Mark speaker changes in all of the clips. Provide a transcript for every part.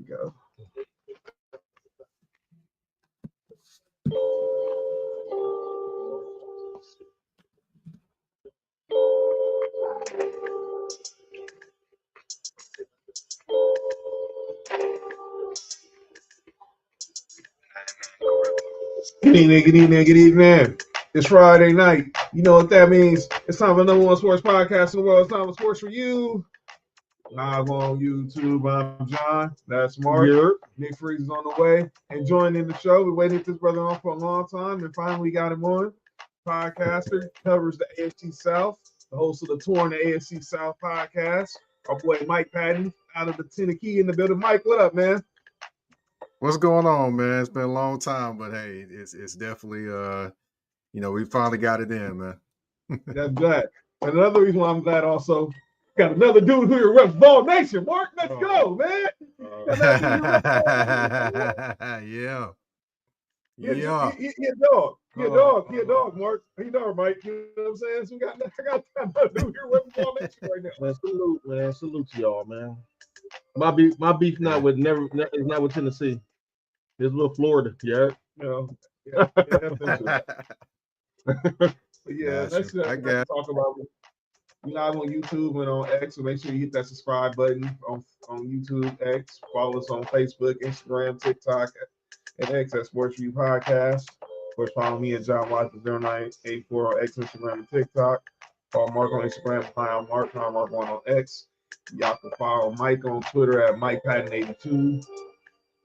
Speaker 1: go. Good evening, good evening, good evening. It's Friday night. You know what that means. It's time for the number one sports podcast in the world. It's time for Sports4U. Live on YouTube. I'm John. That's Mark.
Speaker 2: Yeah.
Speaker 1: Nick Freeze is on the way. And joining the show, we waited this brother on for a long time and finally got him on. Podcaster, covers the AFC South, the host of the Torn the AFC South podcast. Our boy Mike Patton out of the Tennessee in the building. Mike, what up, man?
Speaker 3: What's going on, man? It's been a long time, but hey, it's definitely we finally got it in, man.
Speaker 1: That's glad. And another reason why I'm glad also got another dude who reps Ball Nation. Mark, let's go, man.
Speaker 3: Yeah.
Speaker 1: He a dog. He a dog, Mark. He a dog, Mike. You know what I'm saying? So I got another dude here repping Ball Nation right now.
Speaker 2: Man, salute to y'all, man. My beef not with it's not with Tennessee. It's with Florida, yeah.
Speaker 1: Yeah, let's talk about it. We live on YouTube and on X, so make sure you hit that subscribe button on YouTube, X. Follow us on Facebook, Instagram, TikTok, and X at Sports4U Podcast. Of course, follow me at John Watson 0984 on X, Instagram, and TikTok. Follow Mark on Instagram, Mark1 on X. Y'all can follow Mike on Twitter at MikePatton82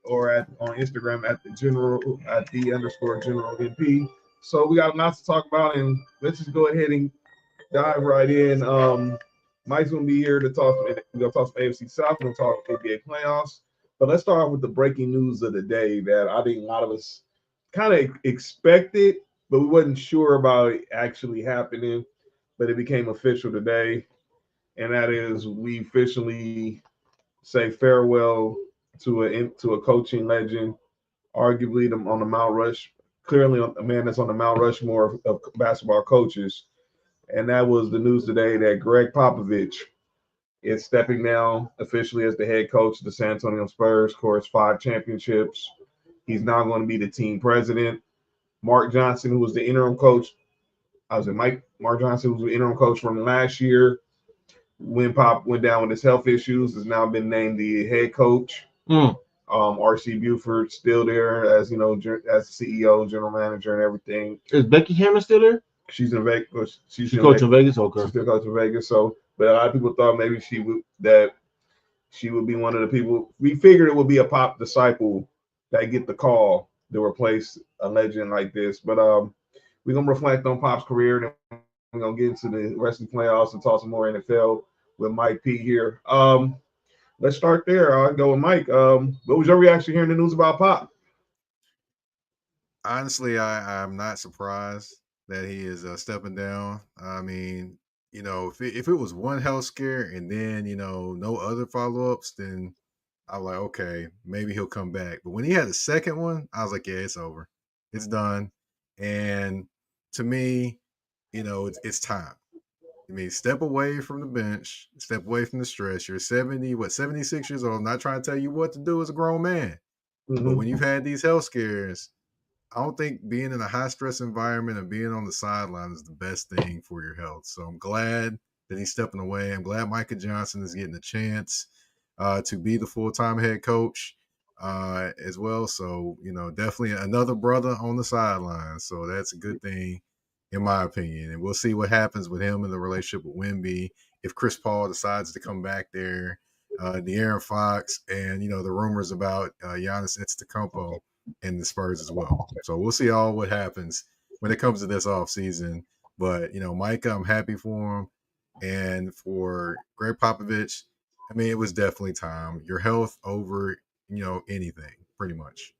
Speaker 1: or on Instagram at the _general MP. So we got lots to talk about, and let's just go ahead and dive right in. Mike's gonna be here to talk. We're gonna talk some AFC South. We're gonna talk NBA playoffs. But let's start off with the breaking news of the day that I think a lot of us kind of expected, but we wasn't sure about it actually happening. But it became official today, and that is we officially say farewell to a coaching legend, arguably on the Mount Rush. Clearly, a man that's on the Mount Rushmore of basketball coaches. And that was the news today that Greg Popovich is stepping down officially as the head coach of the San Antonio Spurs. Of course, 5 championships. He's now going to be the team president. Mark Johnson, who was the interim coach, Mark Johnson was the interim coach from last year. When Pop went down with his health issues, has now been named the head coach. R.C. Buford still there as as CEO, general manager, and everything.
Speaker 2: Is Becky Hammond still there?
Speaker 1: She's in Vegas. She's
Speaker 2: coaching Vegas. Okay.
Speaker 1: She's still coaching Vegas. So, but a lot of people thought maybe she would be one of the people. We figured it would be a Pop disciple that get the call to replace a legend like this. But we're gonna reflect on Pop's career, and we're gonna get into the rest of the playoffs and talk some more NFL with Mike P here. Let's start there. I'll go with Mike. What was your reaction hearing the news about Pop?
Speaker 3: Honestly, I'm not surprised that he is stepping down. I mean, if it was one health scare and then, no other follow-ups, then I'm like, okay, maybe he'll come back. But when he had the second one, I was like, yeah, it's over. It's done. And to me, it's time. I mean, step away from the bench, step away from the stress. You're 76 years old, not trying to tell you what to do as a grown man. Mm-hmm. But when you've had these health scares, I don't think being in a high stress environment and being on the sideline is the best thing for your health. So I'm glad that he's stepping away. I'm glad Micah Johnson is getting a chance to be the full-time head coach as well. So, definitely another brother on the sideline. So that's a good thing, in my opinion. And we'll see what happens with him in the relationship with Wemby. If Chris Paul decides to come back there, De'Aaron Fox, and, the rumors about Giannis Antetokounmpo and the Spurs as well. So we'll see all what happens when it comes to this offseason. But, Micah, I'm happy for him. And for Greg Popovich, I mean, it was definitely time. Your health over, anything, pretty much.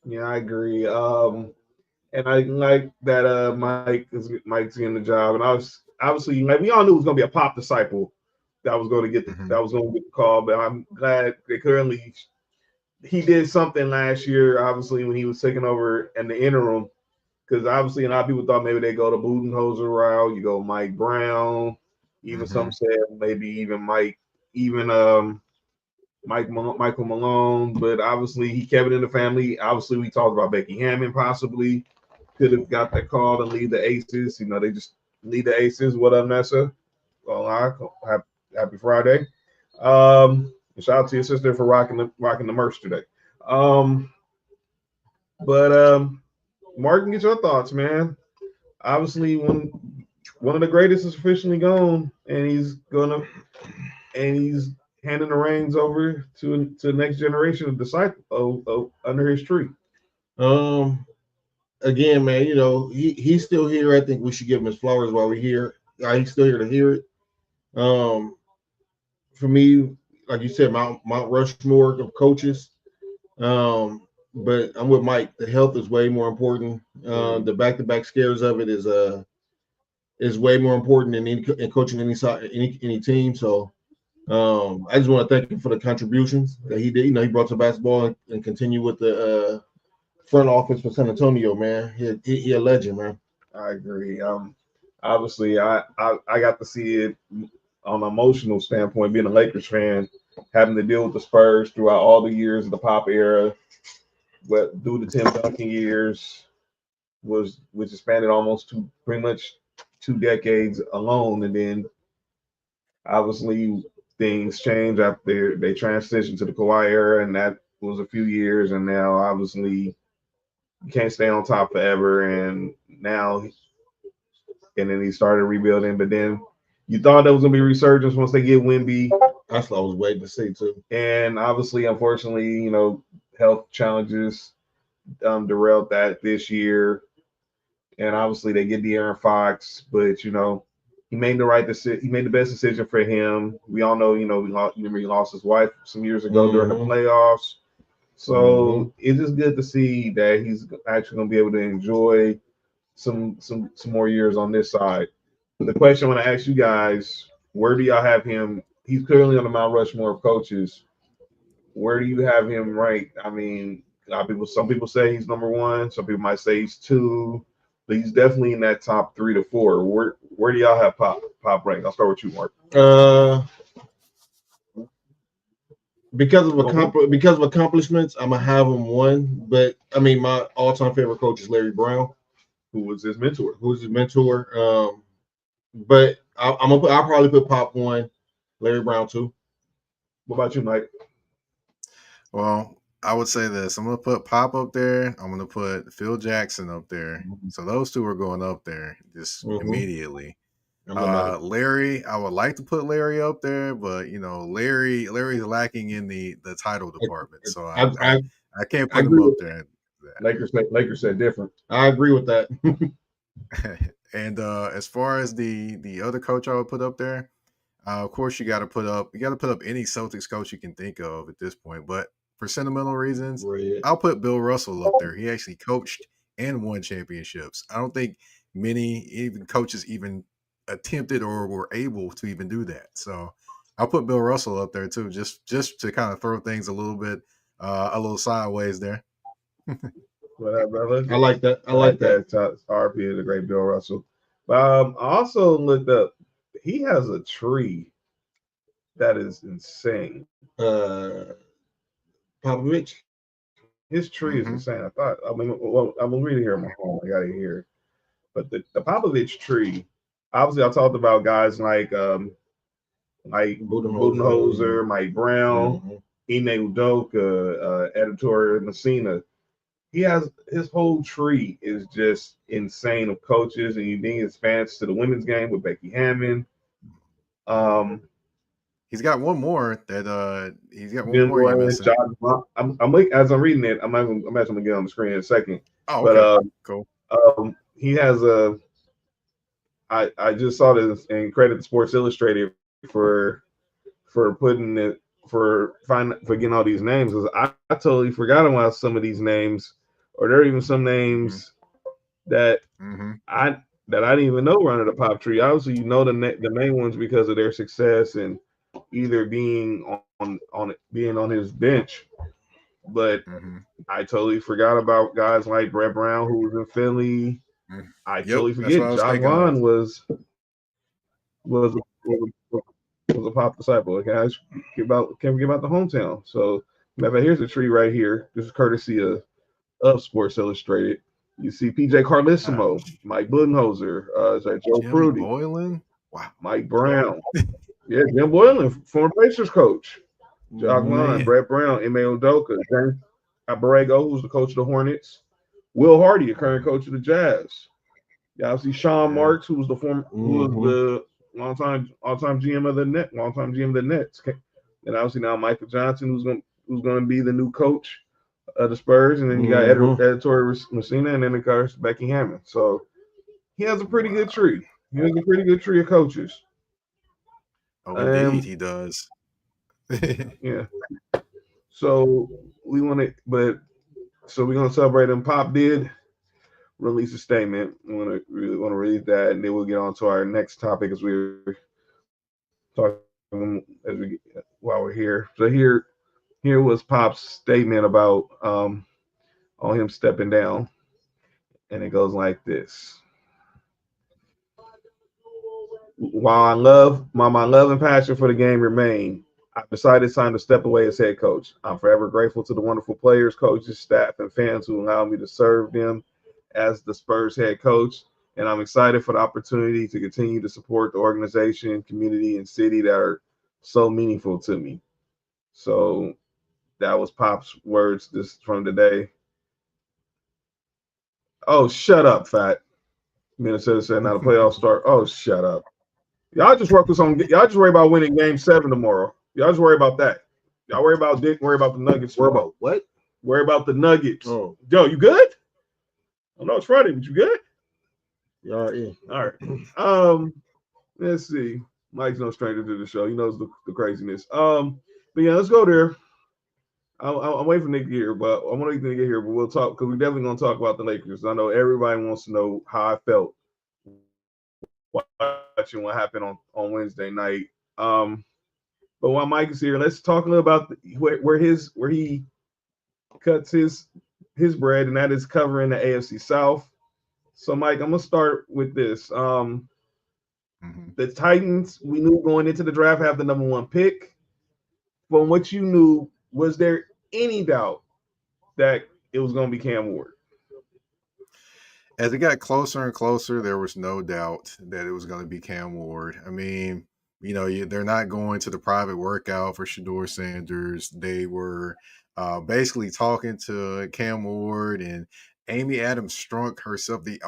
Speaker 1: Yeah, I agree. And I like that Mike's getting the job. And I was obviously, we all knew it was going to be a Pop disciple that was going to get the call. But I'm glad they currently he did something last year, obviously, when he was taking over in the interim. Because obviously, a lot of people thought maybe they go the Budenholzer route. You go Mike Brown. Even some said maybe even Mike, Michael Malone, but obviously he kept it in the family. Obviously, we talked about Becky Hammon possibly could have got that call to lead the Aces. They just lead the Aces. What up, Nessa? Well, happy Friday. Shout out to your sister for rocking the merch today. But Martin, get your thoughts, man. Obviously, one of the greatest is officially gone, and he's handing the reins over to the next generation of disciples under his tree.
Speaker 2: Again, man, he's still here. I think we should give him his flowers while we're here. He's still here to hear it. For me, like you said, Mount Rushmore of coaches. But I'm with Mike. The health is way more important. The back-to-back scares of it is way more important in coaching any team. So I just want to thank him for the contributions that he did. He brought to basketball and continue with the front office for San Antonio, man. He a legend, man.
Speaker 1: I agree. Obviously, I got to see it on an emotional standpoint, being a Lakers fan, having to deal with the Spurs throughout all the years of the Pop era, but through the Tim Duncan years, which expanded almost to pretty much 2 decades alone, and then obviously things changed after they transitioned to the Kawhi era, and that was a few years, and now obviously you can't stay on top forever, and then he started rebuilding, but then you thought there was gonna be resurgence once they get Wemby.
Speaker 2: That's what I was waiting to see too.
Speaker 1: And obviously, unfortunately, health challenges derailed that this year. And obviously, they get De'Aaron Fox, but he made the right decision. He made the best decision for him. We all know, he lost his wife some years ago during the playoffs. So it's just good to see that he's actually going to be able to enjoy some more years on this side. The question I want to ask you guys: where do y'all have him? He's clearly on the Mount Rushmore of coaches. Where do you have him ranked? I mean, some people say he's number 1. Some people might say he's 2. But he's definitely in that top 3 to 4. Where do y'all have Pop ranked? I'll start with you, Mark.
Speaker 2: Because of accomplishments, I'm gonna have him 1. But I mean, my all-time favorite coach is Larry Brown,
Speaker 1: who was his mentor.
Speaker 2: But I'll probably put Pop 1, Larry Brown 2.
Speaker 1: What about you, Mike?
Speaker 3: Well, I would say this. I'm going to put Pop up there. I'm going to put Phil Jackson up there. So those two are going up there just immediately. Larry, I would like to put Larry up there, but Larry's lacking in the title department. So I can't put him up there.
Speaker 1: Lakers said different.
Speaker 2: I agree with that.
Speaker 3: And as far as the other coach I would put up there, of course you got to put up any Celtics coach you can think of at this point. But for sentimental reasons, I'll put Bill Russell up there. He actually coached and won championships. I don't think many even coaches even attempted or were able to even do that. So I'll put Bill Russell up there too, just to kind of throw things a little bit a little sideways there.
Speaker 1: I
Speaker 2: like that. I like that.
Speaker 1: RP is a great Bill Russell. I also looked up. He has a tree that is insane.
Speaker 2: Popovich.
Speaker 1: His tree is insane. I'm reading here on my phone. I got it here. But the Popovich tree, obviously, I talked about guys like Budenholzer, Mike Brown, Ime Udoka, Editor Messina. He has his whole tree is just insane of coaches, and you think it expands to the women's game with Becky Hammon.
Speaker 3: He's got one more that he's got one more.
Speaker 1: As I'm reading it, I'm actually gonna get on the screen in a second.
Speaker 3: Oh, okay.
Speaker 1: Cool. He has I just saw this and credit Sports Illustrated for putting it for getting all these names, because I totally forgot about some of these names, or there are even some names that I didn't even know were under the Pop tree. Obviously, the main ones because of their success and either being on his bench, but I totally forgot about guys like Brett Brown, who was in Philly. I totally forget John Vaughn was was a Pop disciple. Guys, can we give out the hometown? So, matter of fact, here's a tree right here. This is courtesy of Sports Illustrated. You see PJ Carlissimo,
Speaker 3: Gosh.
Speaker 1: Mike Budenholzer, is that Joe
Speaker 3: Jim
Speaker 1: Prudy,
Speaker 3: Boylan? Wow.
Speaker 1: Mike Brown. Yeah, Jim Boylan, former Pacers coach. Jock Line,
Speaker 3: Man.
Speaker 1: Brett Brown, Ime Udoka, James Aborrego, who's the coach of the Hornets. Will Hardy, a current coach of the Jazz. Y'all see Sean
Speaker 3: Yeah.
Speaker 1: Marks, who was the all-time GM of the longtime GM of the Nets. And obviously now Michael Johnson, who's going to be the new coach of the Spurs, and then you got Editor Messina, and then of course Becky Hammond. So he has a pretty good tree. He has a pretty good tree of coaches.
Speaker 3: Oh, indeed, he does.
Speaker 1: Yeah. So we want to, we're gonna celebrate him. Pop did release a statement. We want to read that, and then we'll get on to our next topic as we're talking while we're here. So here was Pop's statement about on him stepping down, and it goes like this. While my love and passion for the game remain, I decided it's time to step away as head coach. I'm forever grateful to the wonderful players, coaches, staff, and fans who allow me to serve them as the Spurs head coach. And I'm excited for the opportunity to continue to support the organization, community, and city that are so meaningful to me. So that was Pop's words this from today. Oh, shut up, Fat. Minnesota said now the playoffs start. Oh, shut up. Y'all just worry about winning game 7 tomorrow. Y'all just worry about that. Y'all worry about Dick, worry about the Nuggets.
Speaker 2: Worry about what?
Speaker 1: Worry about the Nuggets.
Speaker 2: Oh.
Speaker 1: Joe, you good? I know it's Friday, but you good?
Speaker 2: Yeah.
Speaker 1: All right. Let's see. Mike's no stranger to the show. He knows the craziness. But yeah, let's go there. I'm waiting for Nick to get here, but I want Nick to get here, but we'll talk because we're definitely gonna talk about the Lakers. I know everybody wants to know how I felt watching what happened on Wednesday night. But while Mike is here, let's talk a little about where he cuts his bread, and that is covering the AFC South. So, Mike, I'm gonna start with this. The Titans, we knew going into the draft, have the number 1 pick. From what you knew, was there any doubt that it was going to be Cam Ward?
Speaker 3: As it got closer and closer, there was no doubt that it was going to be Cam Ward. I mean, they're not going to the private workout for Shedeur Sanders. They were basically talking to Cam Ward, and Amy Adams Strunk herself, the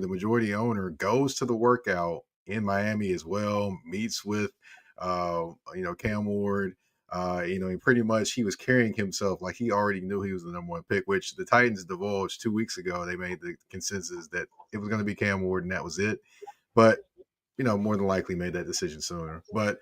Speaker 3: majority owner, goes to the workout in Miami as well, meets with, Cam Ward. Pretty much he was carrying himself like he already knew he was the number 1 pick, which the Titans divulged 2 weeks ago. They made the consensus that it was going to be Cam Ward and that was it. But, more than likely made that decision sooner. But,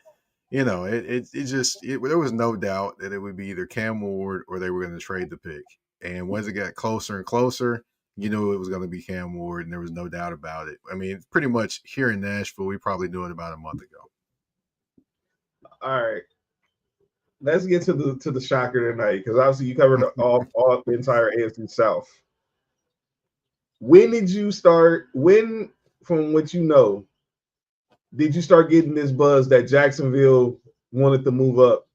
Speaker 3: there was no doubt that it would be either Cam Ward or they were going to trade the pick. And once it got closer and closer, it was going to be Cam Ward, and there was no doubt about it. I mean, pretty much here in Nashville, we probably knew it about a month ago.
Speaker 1: All right. Let's get to the shocker tonight, because obviously you covered all the entire AFC South. When did you start? When, from what you know, did you start getting this buzz that Jacksonville wanted to move up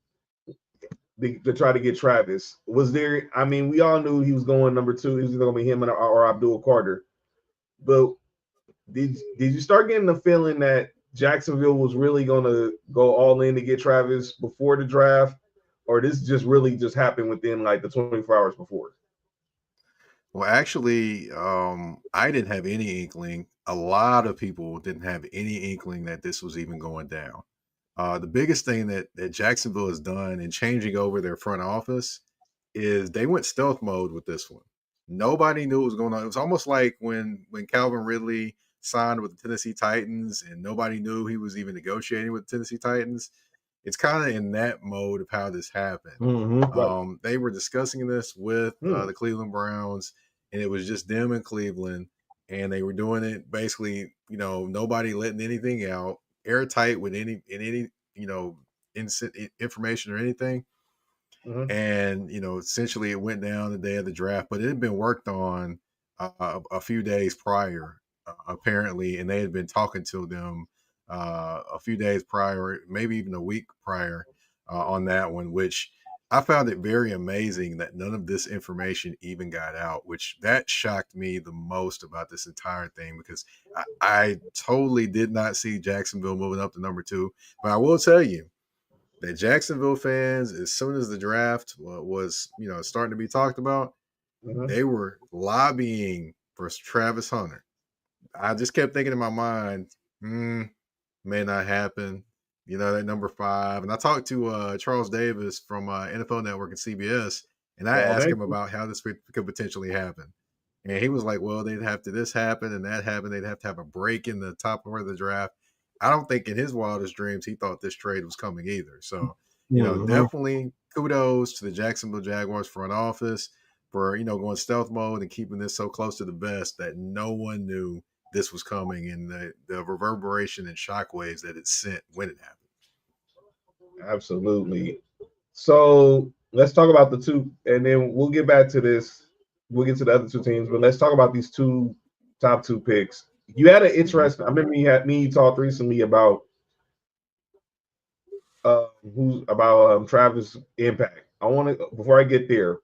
Speaker 1: to try to get Travis? Was there? I mean, we all knew he was going number 2. He was going to be him or Abdul Carter. But did you start getting the feeling that Jacksonville was really going to go all in to get Travis before the draft, or this just happened within like the 24 hours before?
Speaker 3: Well, actually, I didn't have any inkling. A lot of people didn't have any inkling that this was even going down. The biggest thing that Jacksonville has done in changing over their front office is they went stealth mode with this one. Nobody knew what was going on. It was almost like when Calvin Ridley signed with the Tennessee Titans and nobody knew he was even negotiating with the Tennessee Titans. It's kind of in that mode of how this happened.
Speaker 2: Mm-hmm.
Speaker 3: They were discussing this with the Cleveland Browns, and it was just them in Cleveland, and they were doing it basically, nobody letting anything out, airtight with any information or anything.
Speaker 1: Mm-hmm.
Speaker 3: And essentially it went down the day of the draft, but it had been worked on a few days prior, apparently, and they had been talking to them a few days prior, maybe even a week prior on that one, which I found it very amazing that none of this information even got out, which that shocked me the most about this entire thing because I totally did not see Jacksonville moving up to number 2. But I will tell you that Jacksonville fans, as soon as the draft was, starting to be talked about, they were lobbying for Travis Hunter. I just kept thinking in my mind, may not happen. That number 5. And I talked to Charles Davis from NFL Network and CBS, and I asked him about how this could potentially happen. And he was like, well, they'd have to this happen and that happen. They'd have to have a break in the top part of the draft. I don't think in his wildest dreams he thought this trade was coming either. So, definitely kudos to the Jacksonville Jaguars front office for, going stealth mode and keeping this so close to the vest that no one knew this was coming and the reverberation and shockwaves that it sent when it happened.
Speaker 1: Absolutely. So let's talk about the two, and then we'll get back to this. We'll get to the other two teams, but let's talk about these top 2 picks. You had an interesting. I remember you talked recently about Travis' impact. I want to, before I get there,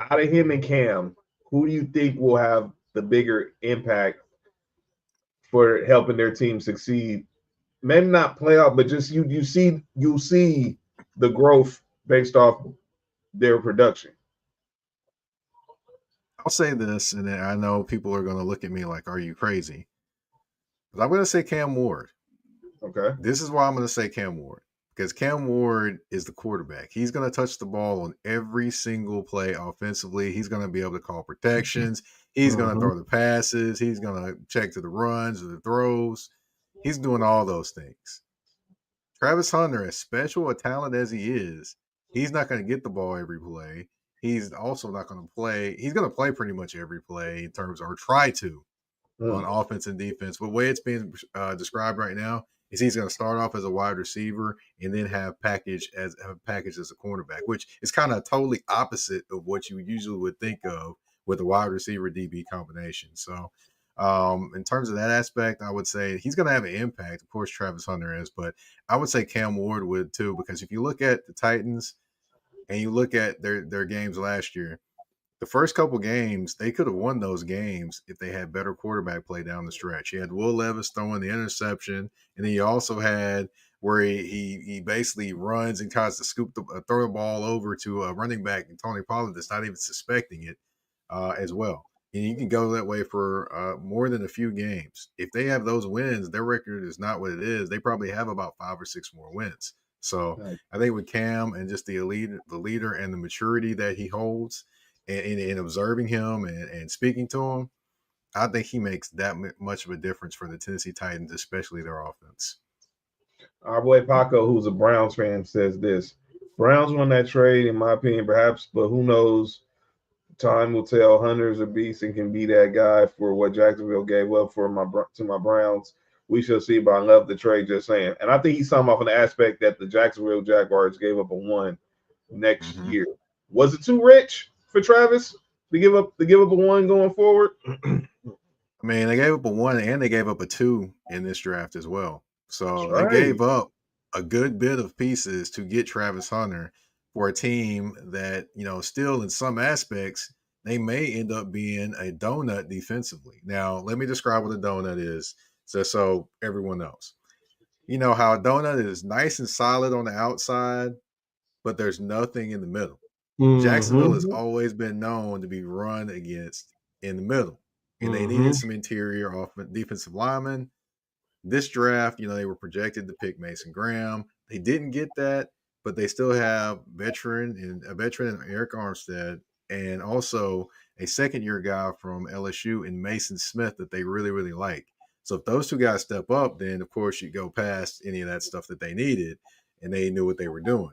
Speaker 1: out of him and Cam, who do you think will have the bigger impact for helping their team succeed? Maybe not playoff, but just you see the growth based off their production.
Speaker 3: I'll say this, and I know people are going to look at me like, are you crazy? But I'm going to say Cam Ward.
Speaker 1: Okay.
Speaker 3: This is why I'm going to say Cam Ward, because Cam Ward is the quarterback. He's going to touch the ball on every single play offensively. He's going to be able to call protections. He's going to throw the passes. He's going to check to the runs or the throws. He's doing all those things. Travis Hunter, as special a talent as he is, he's not going to get the ball every play. He's also not going to play. He's going to play pretty much every play in terms, or try to, on offense and defense. But the way it's being described right now is he's going to start off as a wide receiver and then have package as a cornerback, which is kind of totally opposite of what you usually would think of with a wide receiver DB combination. So in terms of that aspect, I would say he's going to have an impact. Of course, Travis Hunter is, but I would say Cam Ward would too, because if you look at the Titans and you look at their games last year, the first couple games, they could have won those games if they had better quarterback play down the stretch. You had Will Levis throwing the interception, and then you also had where he basically runs and tries to throw the ball over to a running back, and Tony Pollard that's not even suspecting it as well. And you can go that way for more than a few games. If they have those wins, their record is not what it is. They probably have about 5 or 6 more wins. So I think with Cam and just the leader and the maturity that he holds, and in observing him and speaking to him, I think he makes that much of a difference for the Tennessee Titans, especially their offense.
Speaker 1: Our boy Paco, who's a Browns fan, says this: Browns won that trade, in my opinion, perhaps, but who knows? Time will tell. Hunter's a beast and can be that guy for what Jacksonville gave up to my Browns. We shall see, but I love the trade, just saying. And I think he's talking about an aspect that the Jacksonville Jaguars gave up a 1 next year. Was it too rich for Travis to give up a 1 going forward?
Speaker 3: I mean, they gave up a 1 and they gave up a 2 in this draft as well. So they gave up a good bit of pieces to get Travis Hunter for a team that, still in some aspects, they may end up being a donut defensively. Now, let me describe what a donut is so everyone knows. You know how a donut is nice and solid on the outside, but there's nothing in the middle. Jacksonville has always been known to be run against in the middle, and they needed some interior defensive linemen. This draft, they were projected to pick Mason Graham. They didn't get that, but they still have a veteran in Eric Armstead, and also a second-year guy from LSU in Mason Smith that they really, really like. So if those two guys step up, then of course you go past any of that stuff that they needed, and they knew what they were doing.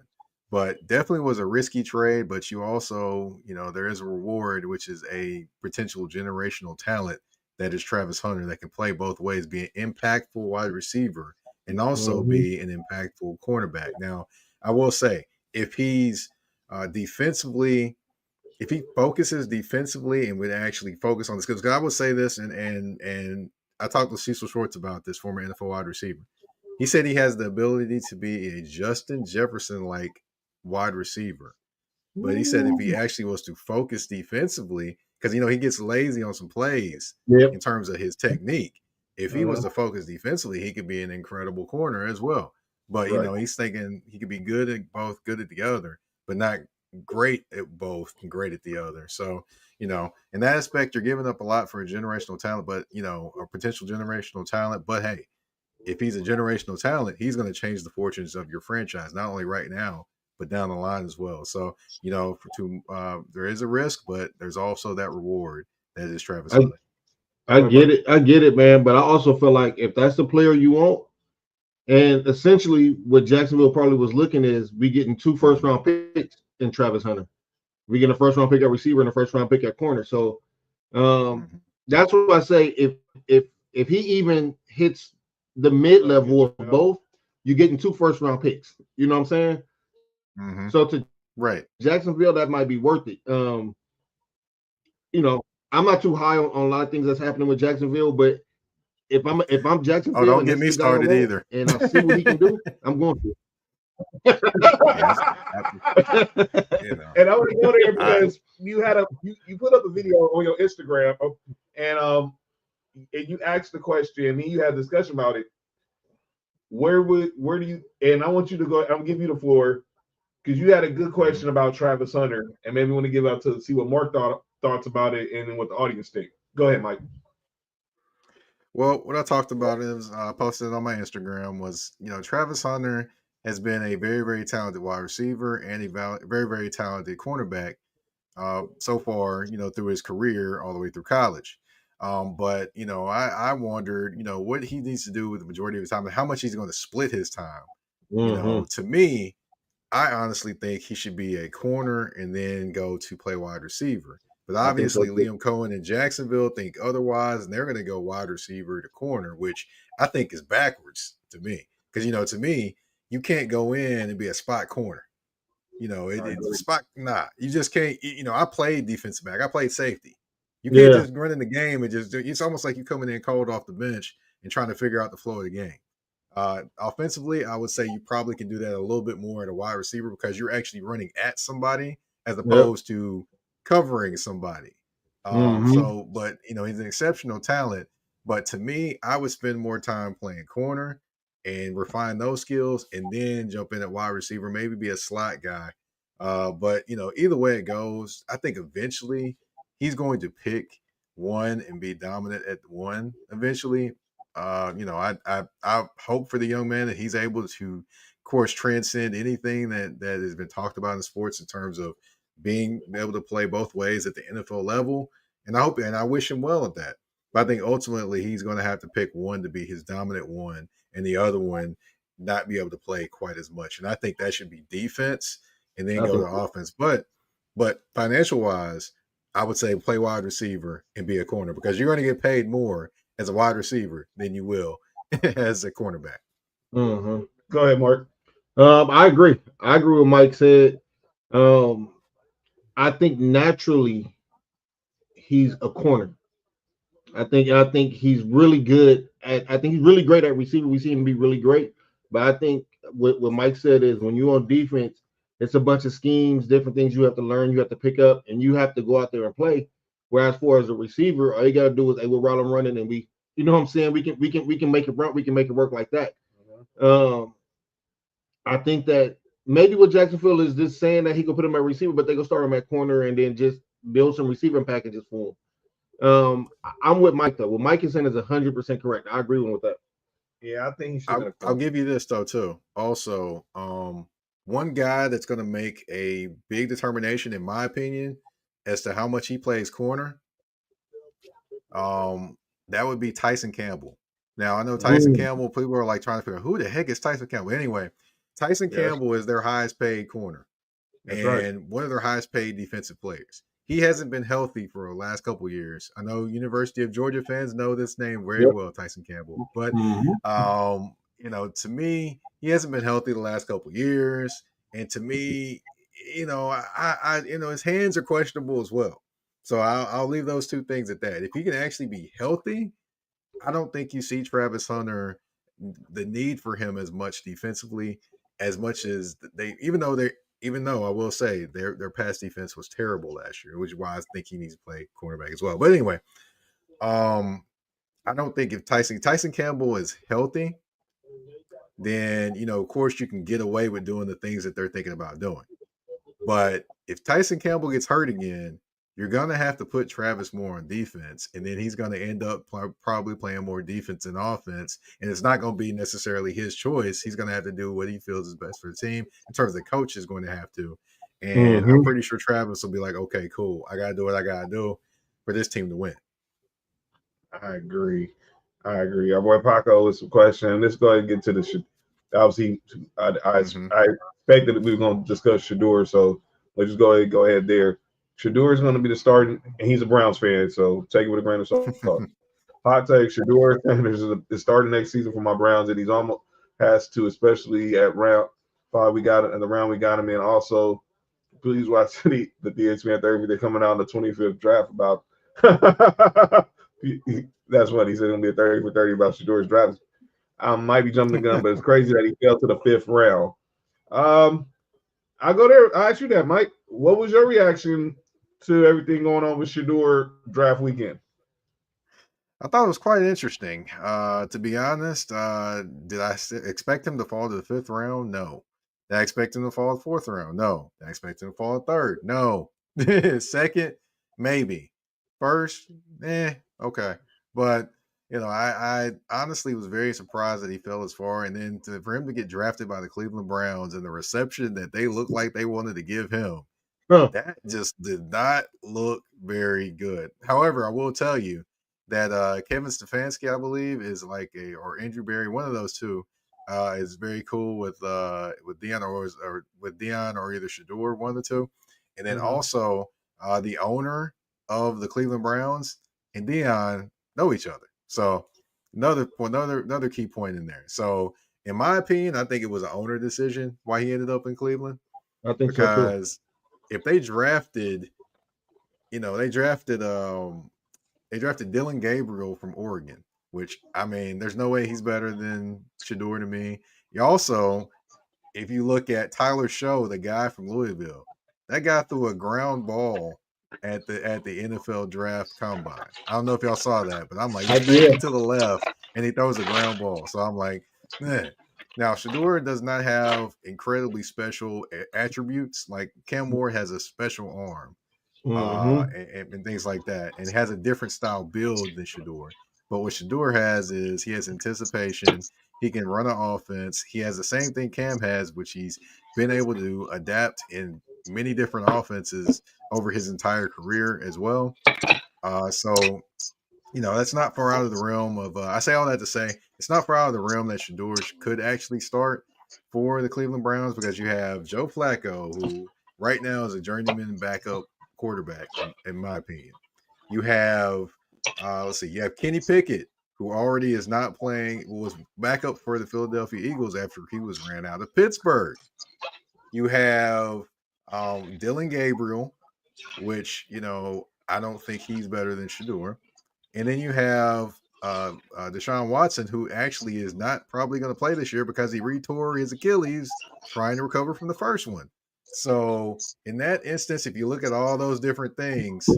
Speaker 3: But definitely was a risky trade, but you also, there is a reward, which is a potential generational talent that is Travis Hunter that can play both ways, be an impactful wide receiver and also be an impactful cornerback. Now, I will say, if he's defensively, if he focuses defensively and would actually focus on the skills, because I would say this, and I talked to Cecil Shorts about this, former NFL wide receiver. He said he has the ability to be a Justin Jefferson like wide receiver. But he said if he actually was to focus defensively, because he gets lazy on some plays in terms of his technique. If he was to focus defensively, he could be an incredible corner as well. But he's thinking he could be good at both, good at the other, but not great at both and great at the other. So, in that aspect, you're giving up a lot for a generational talent, but a potential generational talent. But hey, if he's a generational talent, he's going to change the fortunes of your franchise, not only right now, but down the line as well. So, there is a risk, but there's also that reward that is Travis Hunter.
Speaker 2: I get it, man. But I also feel like if that's the player you want, and essentially what Jacksonville probably was looking is we getting 2 first-round picks in Travis Hunter. We get a first-round pick at receiver and a first-round pick at corner. So that's what I say. If he even hits the mid-level of both, you're getting 2 first-round picks. You know what I'm saying? So to Jacksonville, that might be worth it. I'm not too high on a lot of things that's happening with Jacksonville, but if I'm Jacksonville,
Speaker 3: don't get me started either.
Speaker 2: And I see what he can do, I'm going to.
Speaker 1: And I was wondering because you put up a video on your Instagram and you asked the question and you had a discussion about it. Where do you? And I want you to go. I'm giving you the floor because you had a good question about Travis Hunter, and maybe want to give out to see what Mark thoughts about it and then what the audience think. Go ahead, Mike.
Speaker 3: Well, what I talked about is I posted on my Instagram was Travis Hunter has been a very, very talented wide receiver and a very, very talented cornerback so far, through his career all the way through college. But I wondered, what he needs to do with the majority of his time and how much he's going to split his time. To me, I honestly think he should be a corner and then go to play wide receiver. But obviously, Liam Cohen and Jacksonville think otherwise, and they're going to go wide receiver to corner, which I think is backwards to me. Because, to me, you can't go in and be a spot corner. It's spot. Nah, you just can't. I played defensive back. I played safety. You can't just run in the game and just do. It's almost like you coming in cold off the bench and trying to figure out the flow of the game. Offensively, I would say you probably can do that a little bit more at a wide receiver because you're actually running at somebody as opposed to covering somebody. But he's an exceptional talent. But to me, I would spend more time playing corner and refine those skills and then jump in at wide receiver, maybe be a slot guy. But either way it goes, I think eventually he's going to pick one and be dominant at one eventually. I hope for the young man that he's able to, of course, transcend anything that has been talked about in sports in terms of being able to play both ways at the NFL level. And I wish him well at that. But I think ultimately he's going to have to pick one to be his dominant one and the other one not be able to play quite as much. And I think that should be defense and then go to offense. But financial wise, I would say play wide receiver and be a corner because you're going to get paid more as a wide receiver than you will as a cornerback.
Speaker 1: Go ahead, Mark.
Speaker 2: I agree. I agree with Mike said. I think naturally he's a corner. I think he's really good I think he's really great at receiver. We see him be really great. But I think what Mike said is when you're on defense, it's a bunch of schemes, different things you have to learn, you have to pick up, and you have to go out there and play. Whereas for as a receiver, all you gotta do is we're running and we, you know what I'm saying? We can make it run, we can make it work like that. I think that maybe what Jacksonville is just saying that he could put him at receiver, but they go start him at corner and then just build some receiving packages for him. I'm with Mike though. What Mike is saying is 100% correct. I agree with that.
Speaker 1: Yeah, I think he should.
Speaker 3: I'll give you this though too. Also, one guy that's going to make a big determination, in my opinion, as to how much he plays corner, that would be Tyson Campbell. Now I know Tyson Campbell. People are like trying to figure out who the heck is Tyson Campbell. Anyway, Tyson Campbell is their highest paid corner and one of their highest paid defensive players. He hasn't been healthy for the last couple of years. I know University of Georgia fans know this name very well, Tyson Campbell. But to me, he hasn't been healthy the last couple of years. And to me, I his hands are questionable as well. So I'll leave those two things at that. If he can actually be healthy, I don't think you see Travis Hunter, the need for him as much defensively, as much as they. Even though I will say their pass defense was terrible last year, which is why I think he needs to play cornerback as well. But anyway, I don't think if Tyson Campbell is healthy, then of course you can get away with doing the things that they're thinking about doing. But if Tyson Campbell gets hurt again, you're gonna have to put Travis more on defense, and then he's gonna end up probably playing more defense than offense, and it's not gonna be necessarily his choice. He's gonna have to do what he feels is best for the team. In terms of the coach is going to have to, and I'm pretty sure Travis will be like, okay, cool, I gotta do what I gotta do for this team to win.
Speaker 1: I agree. Our boy Paco with some question. Let's go ahead and get to the. Obviously, I expected that we were going to discuss Shedeur, so let's just go ahead there. Shedeur is going to be the starting, and he's a Browns fan, so take it with a grain of salt. Hot take: Shedeur is starting next season for my Browns, and he's almost has to, especially at round 5. We got it, and the round we got him in. Also, please watch the ESPN Thursday. They're coming out in the 25th draft about. That's what he said. It's gonna be a 30 for 30 about Shedeur's draft. I might be jumping the gun, but it's crazy that he fell to the 5th round. I go there. I ask you that, Mike. What was your reaction to everything going on with Shedeur draft weekend?
Speaker 3: I thought it was quite interesting. To be honest, did I expect him to fall to the 5th round? No. Did I expect him to fall to the 4th round? No. Did I expect him to fall to 3rd? No. 2nd, maybe. 1st, okay. But I honestly was very surprised that he fell as far, and then for him to get drafted by the Cleveland Browns and the reception that they looked like they wanted to give him, that just did not look very good. However, I will tell you that Kevin Stefanski, I believe, is or Andrew Berry, one of those two, is very cool with Deion or with Deion or either Shedeur, one of the two, and then also the owner of the Cleveland Browns and Deion know each other. So another key point in there. So in my opinion, I think it was an owner decision why he ended up in Cleveland.
Speaker 2: I think
Speaker 3: because
Speaker 2: so too.
Speaker 3: If they drafted, they drafted Dylan Gabriel from Oregon, which there's no way he's better than Shedeur to me. You also, if you look at Tyler Show, the guy from Louisville, that guy threw a ground ball at the NFL draft combine. I don't know if y'all saw that, but I'm like, he's thinking to the left and he throws a ground ball. So I'm like, Now, Shedeur does not have incredibly special attributes. Like Cam Ward has a special arm and things like that, and it has a different style build than Shedeur. But what Shedeur has is he has anticipation. He can run an offense. He has the same thing Cam has, which he's been able to adapt in many different offenses over his entire career as well. So that's not far out of the realm of. I say all that to say it's not far out of the realm that Shedeur could actually start for the Cleveland Browns, because you have Joe Flacco, who right now is a journeyman backup quarterback, in my opinion. You have, you have Kenny Pickett, who already is not playing, was backup for the Philadelphia Eagles after he was ran out of Pittsburgh. You have Dylan Gabriel, which, I don't think he's better than Shedeur. And then you have Deshaun Watson, who actually is not probably going to play this year because he retore his Achilles trying to recover from the first one. So in that instance, if you look at all those different things,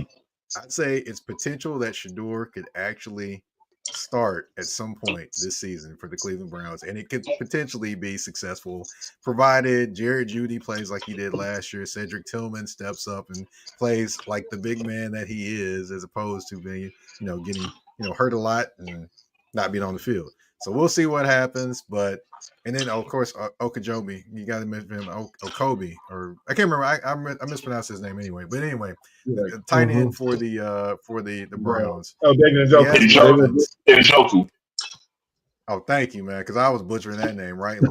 Speaker 3: I'd say it's potential that Shedeur could actually start at some point this season for the Cleveland Browns, and it could potentially be successful, provided Jared Jeudy plays like he did last year, Cedric Tillman steps up and plays like the big man that he is, as opposed to being, getting, hurt a lot and not being on the field. So we'll see what happens. And then of course Okojobi, you got to mention him, Okobi, or I can't remember. I mispronounced his name anyway. But anyway, the tight end for the Browns.
Speaker 1: Oh,
Speaker 4: Njoku.
Speaker 3: Oh, thank you, man, because I was butchering that name right. The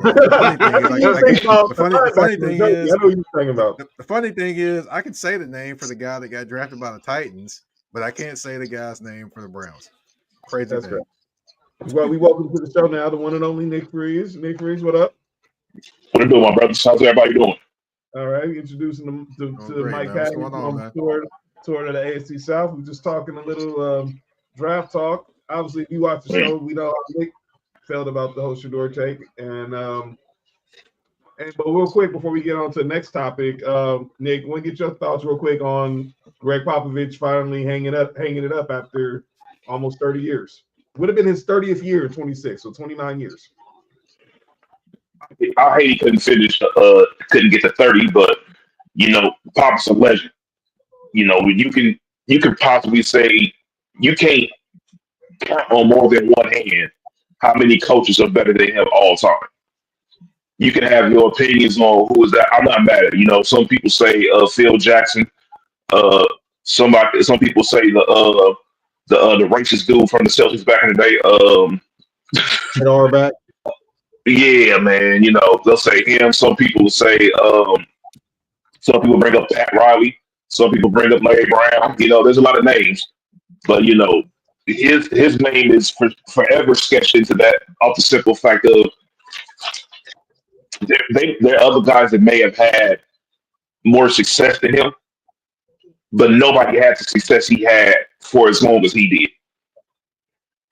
Speaker 3: funny thing is, I can say the name for the guy that got drafted by the Titans, but I can't say the guy's name for the Browns. Crazy thing.
Speaker 1: Right. Well, we welcome to the show now the one and only Nick Freeze. Nick Freeze, what up?
Speaker 4: What you doing, my brothers? How's everybody doing?
Speaker 1: All right, introducing them to Mike Patton on tour to the AFC South. We're just talking a little draft talk. obviously, if you watch the show, we know how Nick felt about the whole Shedeur take. But real quick before we get on to the next topic, Nick, want to get your thoughts real quick on Greg Popovich finally hanging it up after almost 30 years. Would have been his 30th year in 26, so 29 years.
Speaker 4: I hate he couldn't finish, couldn't get to 30, but Pop's a legend. You can possibly say you can't count on more than one hand how many coaches are better than him all time. You can have your opinions on who is that. I'm not mad at it. Some people say Phil Jackson. Some people say the racist dude from the Celtics back in the day.
Speaker 2: Auerbach.
Speaker 4: Yeah, man. They'll say him. Some people will say. Some people bring up Pat Riley. Some people bring up Larry Brown. There's a lot of names, but his name is forever sketched into that off the simple fact of there are other guys that may have had more success than him, but nobody had the success he had for as long as he did,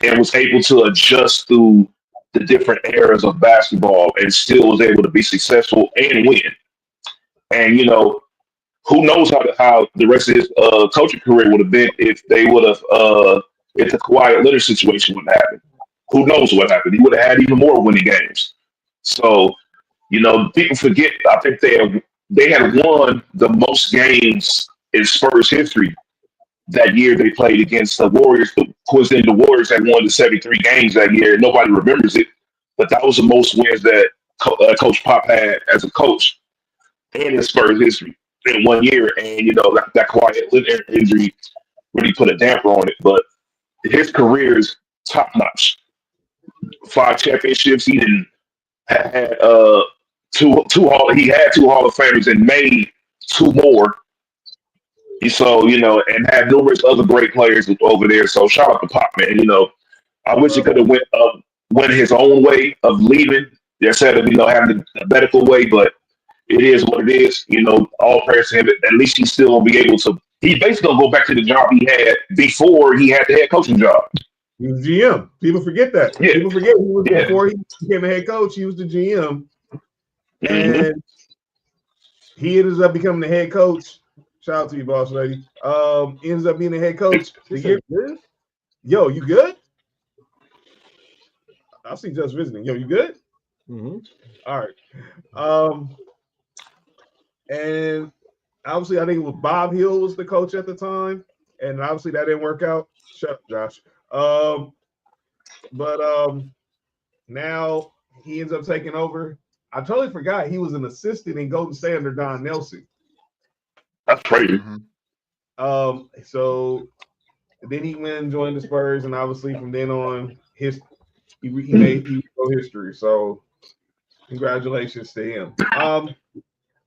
Speaker 4: and was able to adjust through the different eras of basketball and still was able to be successful and win. And who knows how the rest of his coaching career would have been if they would have if the Kawhi Leonard situation wouldn't happen. Who knows what happened? He would have had even more winning games. So people forget. I think they had won the most games in Spurs history that year they played against the Warriors. Of course, then the Warriors had won the 73 games that year. Nobody remembers it, but that was the most wins that Coach Pop had as a coach in his Spurs history in 1 year. And that Kawhi Leonard injury really put a damper on it. But his career is top notch. 5 championships. He didn't had two Hall of Famers and made 2 more. So, and had numerous other great players over there. So shout out to Pop, man. I wish he could have went his own way of leaving instead of, having the medical way, but it is what it is. All prayers to him. At least he's still gonna be able to. He's basically gonna go back to the job he had before he had the head coaching job.
Speaker 1: He was GM. People forget that. Yeah. People forget he was before he became a head coach. He was the GM, and he ended up becoming the head coach. Shout out to you, boss lady. Ends up being the head coach. Yo, you good? I see just visiting. Yo, you good?
Speaker 2: Mm-hmm.
Speaker 1: All right. And obviously, I think it was Bob Hill was the coach at the time, and obviously that didn't work out. Shut up, Josh. But now he ends up taking over. I totally forgot he was an assistant in Golden State under Don Nelson.
Speaker 4: That's crazy.
Speaker 1: So then he went and joined the Spurs, and obviously from then on, he made history. So congratulations to him.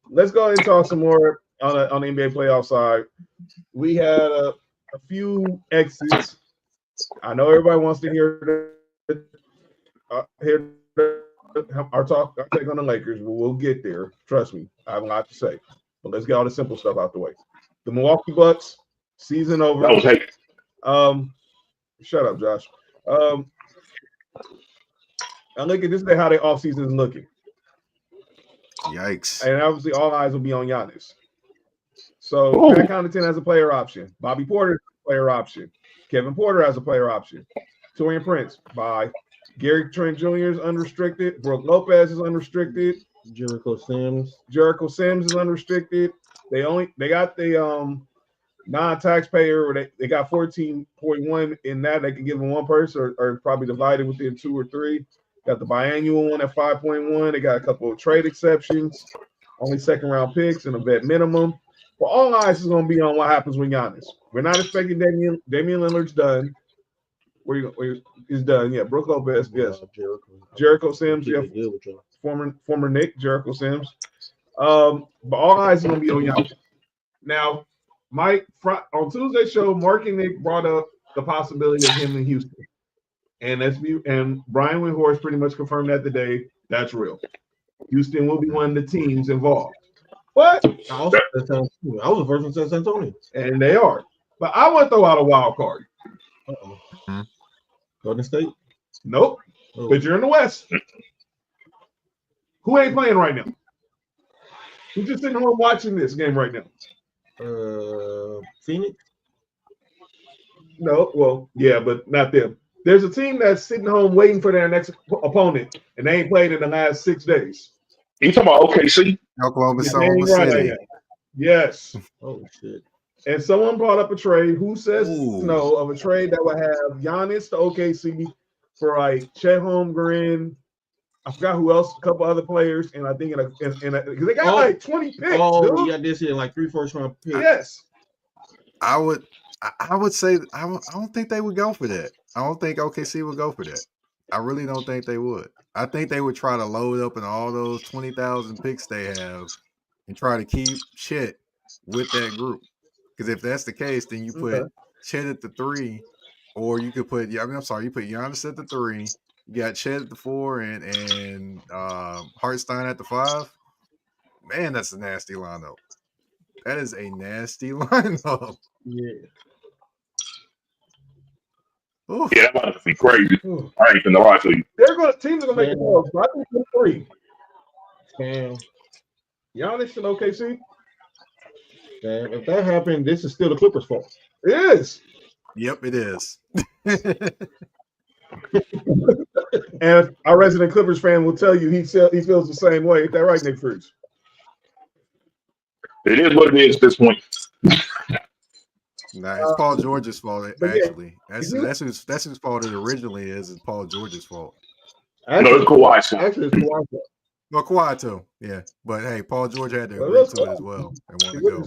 Speaker 1: Let's go ahead and talk some more on the NBA playoff side. We had a few exits. I know everybody wants to hear our take on the Lakers, but we'll get there. Trust me, I have a lot to say. But let's get all the simple stuff out the way. The Milwaukee Bucks, season over.
Speaker 4: Okay.
Speaker 1: Shut up, Josh. And look at this is how their offseason is looking.
Speaker 3: Yikes.
Speaker 1: And obviously all eyes will be on Giannis. So Pat Connaughton has a player option. Bobby Porter has a player option. Kevin Porter has a player option. Taurean Prince, bye. Gary Trent Jr. is unrestricted. Brook Lopez is unrestricted.
Speaker 2: Jericho Sims
Speaker 1: is unrestricted. They got the non-taxpayer, or they got 14.1 in that. They can give them one person or probably divided within 2 or 3. Got the biannual one at 5.1. They got a couple of trade exceptions, only second-round picks and a vet minimum. But all eyes is going to be on what happens with Giannis. We're not expecting Damian Lillard's done. He's done. Yeah, Brook Lopez, yes. Jericho Sims, yeah. Former Nick, Jericho Sims. But all eyes is going to be on Giannis. Now, Mike, on Tuesday's show, Mark and Nick brought up the possibility of him in Houston. And Brian Windhorst pretty much confirmed that today. That's real. Houston will be one of the teams involved. But
Speaker 2: I was the first one to say San Antonio.
Speaker 1: And they are. But I want to throw out a wild card.
Speaker 2: Golden State?
Speaker 1: Nope.
Speaker 2: Oh.
Speaker 1: But you're in the West. Who ain't playing right now? Who's just sitting home watching this game right now?
Speaker 2: Phoenix?
Speaker 1: No, well, yeah, but not them. There's a team that's sitting home waiting for their next opponent, and they ain't played in the last 6 days.
Speaker 4: You talking about OKC?
Speaker 3: Oklahoma
Speaker 1: Right
Speaker 3: City.
Speaker 1: now. Yes.
Speaker 2: Oh shit.
Speaker 1: And someone brought up a trade. Who says
Speaker 3: Ooh.
Speaker 1: no of a trade that would have Giannis to OKC for like Chet Holmgren? I forgot who else, a couple other players, and I think because they got like 20 picks.
Speaker 2: Oh, yeah, this year like 3 first-round picks.
Speaker 1: Yes.
Speaker 3: I would say I don't think they would go for that. I don't think OKC would go for that. I really don't think they would. I think they would try to load up in all those 20,000 picks they have and try to keep Chet with that group. Because if that's the case, then you put Chet at the 3, or you could put you put Giannis at the 3. You got Chet at the 4 and Hartenstein at the 5. Man, that's a nasty lineup. That is a nasty lineup.
Speaker 2: Yeah.
Speaker 4: Yeah, that might be crazy. I ain't gonna lie to you.
Speaker 1: Teams are gonna make it close. I think it's 3.
Speaker 2: Damn.
Speaker 1: Giannis and OKC.
Speaker 2: Damn. If that happened, this is still the Clippers' fault.
Speaker 1: It is.
Speaker 3: Yep, it is.
Speaker 1: And our resident Clippers fan will tell you he feels the same way. Is that right, Nick Freeze?
Speaker 4: It is what it is at this point.
Speaker 3: Nah, it's Paul George's fault. Actually, that's whose fault it originally is. It's Paul George's fault.
Speaker 4: No, it's Kawhi's fault.
Speaker 2: Actually, it's Kawhi's fault.
Speaker 3: Well, Kawhi too. Yeah, but hey, Paul George had to agree to it as well. They wanted to go.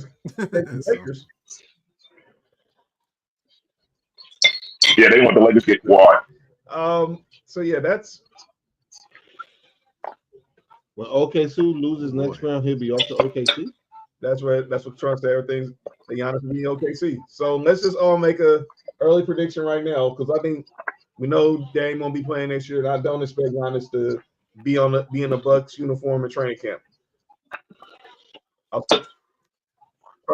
Speaker 4: Yeah, they want the Lakers to get Kawhi.
Speaker 1: So yeah, that's
Speaker 2: when OKC loses next round, he'll be off to OKC.
Speaker 1: That's what Trump said. Everything's Giannis will be OKC. So let's just all make a early prediction right now, because I think we know Dame won't be playing next year, and I don't expect Giannis to be in the Bucks uniform in training camp. I'll start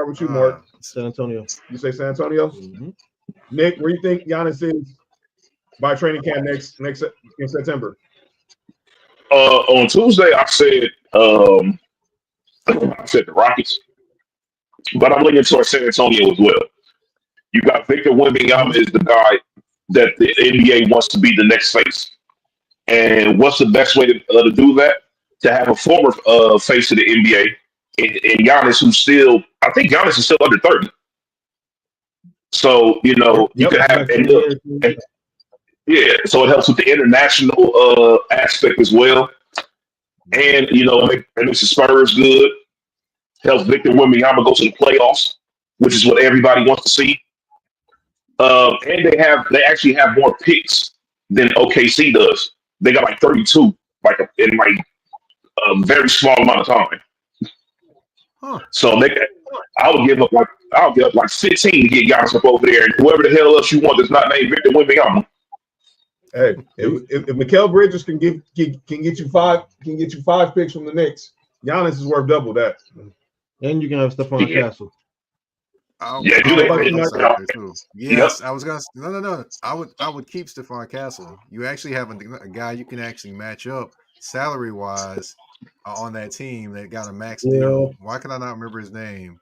Speaker 1: with you, Mark.
Speaker 2: San Antonio.
Speaker 1: You say San Antonio?
Speaker 2: Mm-hmm.
Speaker 1: Nick, where do you think Giannis is by training camp next in September?
Speaker 4: On Tuesday, I said the Rockets, but I'm leaning towards San Antonio as well. You got Victor Wembanyama is the guy that the NBA wants to be the next face. And what's the best way to do that? To have a former face of the NBA and Giannis, I think Giannis is still under 30. So, you could have, so it helps with the international aspect as well. And, it makes the Spurs good. Helps Victor Wembanyama go to the playoffs, which is what everybody wants to see. And they actually have more picks than OKC does. They got like 32, in a very small amount of time.
Speaker 3: Huh.
Speaker 4: So I'll give up like 15 to get Giannis up over there, and whoever the hell else you want that's not named Victor Wembanyama.
Speaker 1: Hey, if Mikal Bridges can get you 5 picks from the Knicks, Giannis is worth double that.
Speaker 2: And you can have Stephon Castle.
Speaker 3: Yes, I was gonna. No. I would keep Stephon Castle. You actually have a guy you can actually match up salary wise on that team that got a max deal. Why can I not remember his name?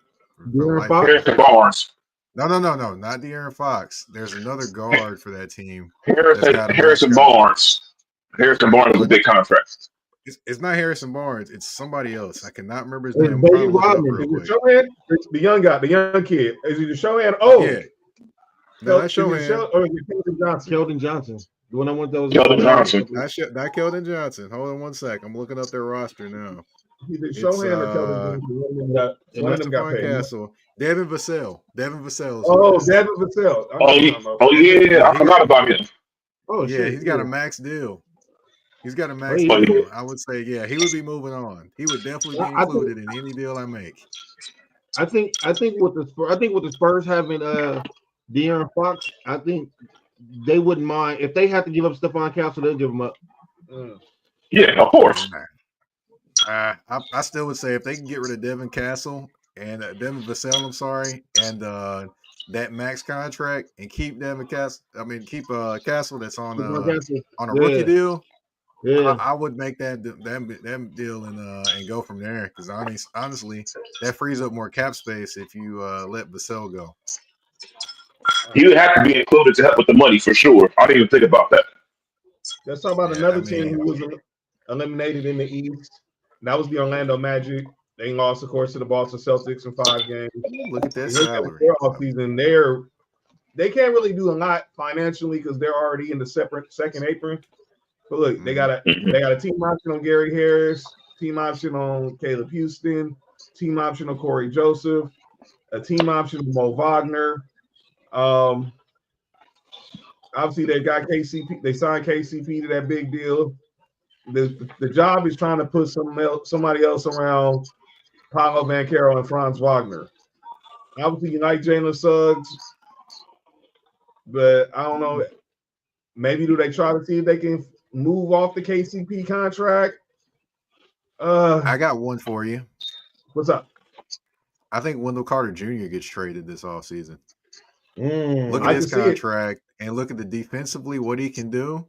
Speaker 4: Harrison Barnes.
Speaker 3: No, not De'Aaron Fox. There's another guard for that team.
Speaker 4: Harrison Barnes. Harrison Barnes is a big contract.
Speaker 3: It's not Harrison Barnes. It's somebody else. I cannot remember his name.
Speaker 1: Baby Rodman. Is it Shohan? The young guy, the young kid. Is it Shohan? Oh, yeah.
Speaker 3: No, that's Shohan.
Speaker 1: Or is it Keldon Johnson?
Speaker 2: Keldon Johnson. The one I want those.
Speaker 4: Keldon Johnson.
Speaker 3: Not Keldon Johnson. Hold on one sec. I'm looking up their roster now.
Speaker 1: Either Shohan or Keldon Johnson. One of them got paid.
Speaker 3: Castle. Devin Vassell. Devin Vassell.
Speaker 1: Oh, Devin Vassell.
Speaker 4: I forgot about him.
Speaker 3: Oh, yeah, shit, he's got a max deal. He's got a max deal. I would say, yeah, he would be moving on. He would definitely be included in any deal I make.
Speaker 2: I think with the Spurs having De'Aaron Fox, I think they wouldn't mind if they had to give up Stephon Castle. They'll give him up.
Speaker 4: Yeah, of course.
Speaker 3: I still would say if they can get rid of Devin Castle and Devin Vassell, and that max contract and keep Devin Castle. I mean, keep Castle that's on a rookie deal.
Speaker 2: Yeah,
Speaker 3: I would make that deal and go from there because honestly, that frees up more cap space if you let Vassell go.
Speaker 4: He would have to be included to help with the money for sure. I didn't even think about that.
Speaker 1: Let's talk about another team who was eliminated in the East. That was the Orlando Magic. They lost, of course, to the Boston Celtics in 5 games.
Speaker 3: Look at that salary.
Speaker 1: Their offseason, they can't really do a lot financially because they're already in the second apron. But look, they got a team option on Gary Harris, team option on Caleb Houston, team option on Corey Joseph, a team option on Mo Wagner. Obviously, they got KCP. They signed KCP to that big deal. The job is trying to put somebody else around Paolo Banchero and Franz Wagner. Obviously, you like Jalen Suggs, but I don't know. Maybe do they try to see if they can move off the KCP contract?
Speaker 3: I got one for you.
Speaker 1: What's up?
Speaker 3: I think Wendell Carter Jr. gets traded this offseason.
Speaker 2: Look
Speaker 3: at his contract and look at the defensively what he can do.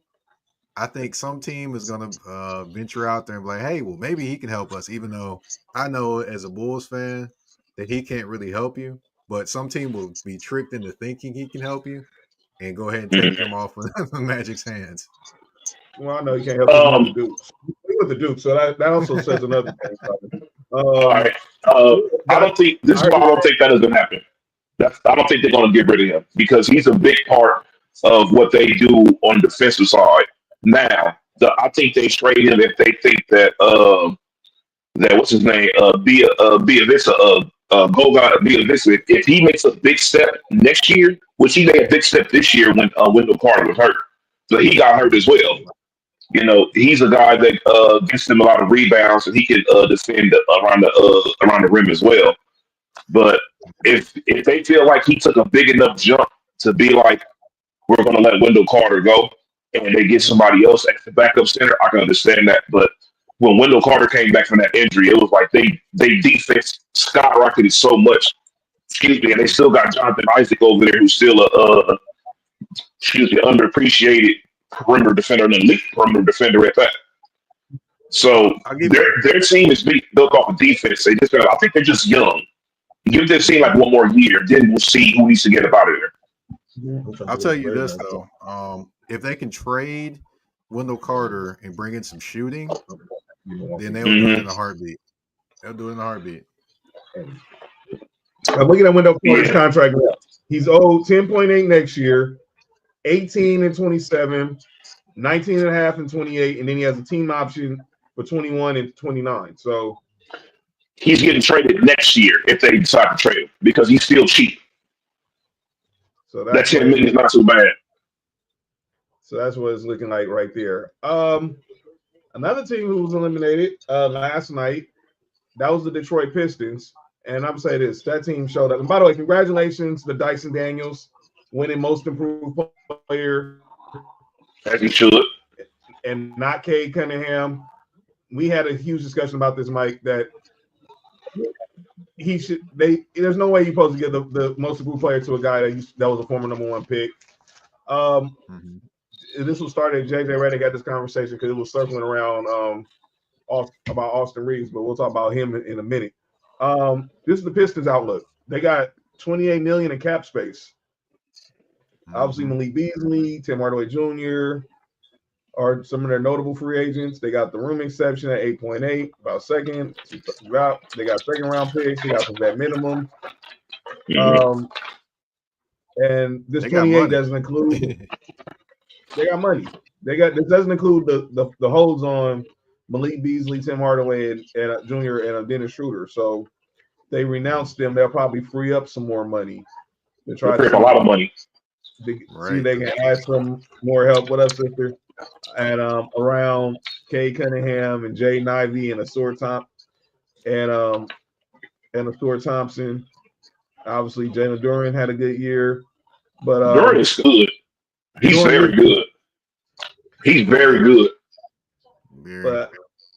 Speaker 3: I think some team is going to venture out there and be like, hey, well, maybe he can help us, even though I know as a Bulls fan that he can't really help you. But some team will be tricked into thinking he can help you and go ahead and take him off of the Magic's hands.
Speaker 1: Well, I know he can't help with the Dukes. With the Dukes, so that also says another thing.
Speaker 4: All right. I don't think this. I don't think that is going to happen. I don't think they're going to get rid of him because he's a big part of what they do on the defensive side. Now, I think they trade him if they think that what's his name, Biavisa, if he makes a big step next year, which he made a big step this year when Wendell Carter was hurt, so he got hurt as well. You know, he's a guy that gets them a lot of rebounds and he can defend around the rim as well. But if they feel like he took a big enough jump to be like, we're going to let Wendell Carter go, and they get somebody else at the backup center, I can understand that. But when Wendell Carter came back from that injury, it was like they defense skyrocketed so much. And they still got Jonathan Isaac over there, who's still underappreciated perimeter defender and elite perimeter defender at that. So their team is built off of defense. I think they're just young. Give this team like one more year, then we'll see who needs to get out of there.
Speaker 3: I'll tell you this though. If they can trade Wendell Carter and bring in some shooting, then they'll do it in a heartbeat. They'll do it in a heartbeat.
Speaker 1: I'm looking at Wendell Carter's contract now. He's owed 10.8 next year, 18 and 27, 19 and a half and 28, and then he has a team option for 21 and 29. So
Speaker 4: he's getting traded next year if they decide to trade him because he's still cheap.
Speaker 1: So
Speaker 4: that $10 million is not too bad.
Speaker 1: So that's what it's looking like right there. Another team who was eliminated last night, that was the Detroit Pistons. And I'm saying this, that team showed up. And by the way, congratulations to Dyson Daniels winning Most Improved Player.
Speaker 4: As he should.
Speaker 1: And not Cade Cunningham. We had a huge discussion about this, Mike, that there's no way you're supposed to give the Most Improved Player to a guy that was a former number 1 pick. This was started. JJ Redick had this conversation because it was circling around about Austin Reeves, but we'll talk about him in a minute. This is the Pistons outlook. They got $28 million in cap space. Obviously, Malik Beasley, Tim Hardaway Jr. are some of their notable free agents. They got the room exception at 8.8, about second. They got second round picks. They got some vet minimum. And this 28 doesn't include. They got money. This doesn't include the holds on Malik Beasley, Tim Hardaway, and Jr. and Dennis Schroeder. So they renounced them. They'll probably free up some more money to try to
Speaker 4: a lot of money.
Speaker 1: See if they can add some more help with us, sister. And around Cade Cunningham and Jay Ivey and Asur Thompson. Obviously, Jalen Duren had a good year, but
Speaker 4: Duren is good. He's very good. He's very good.
Speaker 1: But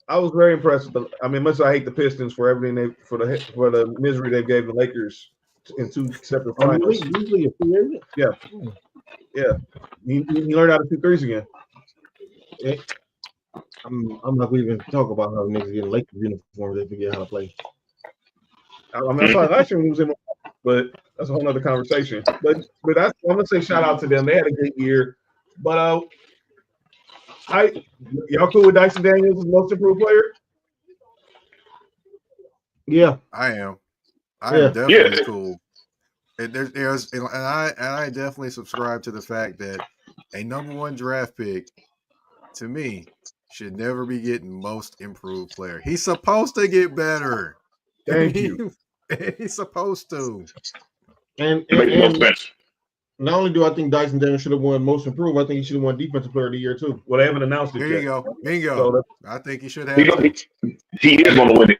Speaker 1: I was very impressed with much as I hate the Pistons for everything for the misery they gave the Lakers in two separate finals.
Speaker 2: Usually a free agent.
Speaker 1: Yeah. He learned how to shoot threes again.
Speaker 2: I'm not going to even talk about how niggas get Lakers uniforms. They forget how to play.
Speaker 1: I mean, I saw it last year when he was in, but that's a whole other conversation. But that's, I'm gonna say shout out to them. They had a good year. But y'all cool with Dyson Daniels as most improved player?
Speaker 2: Yeah,
Speaker 3: I am. I'm definitely cool. And I definitely subscribe to the fact that a number one draft pick, to me, should never be getting most improved player. He's supposed to get better.
Speaker 1: Thank you.
Speaker 3: He's supposed to.
Speaker 2: And not only do I think Dyson Daniels should have won most improved, I think he should have won defensive player of the year too.
Speaker 1: Well, they haven't announced it
Speaker 3: yet.
Speaker 1: There
Speaker 3: you go. Bingo. So I think he should have.
Speaker 4: He is going to win it.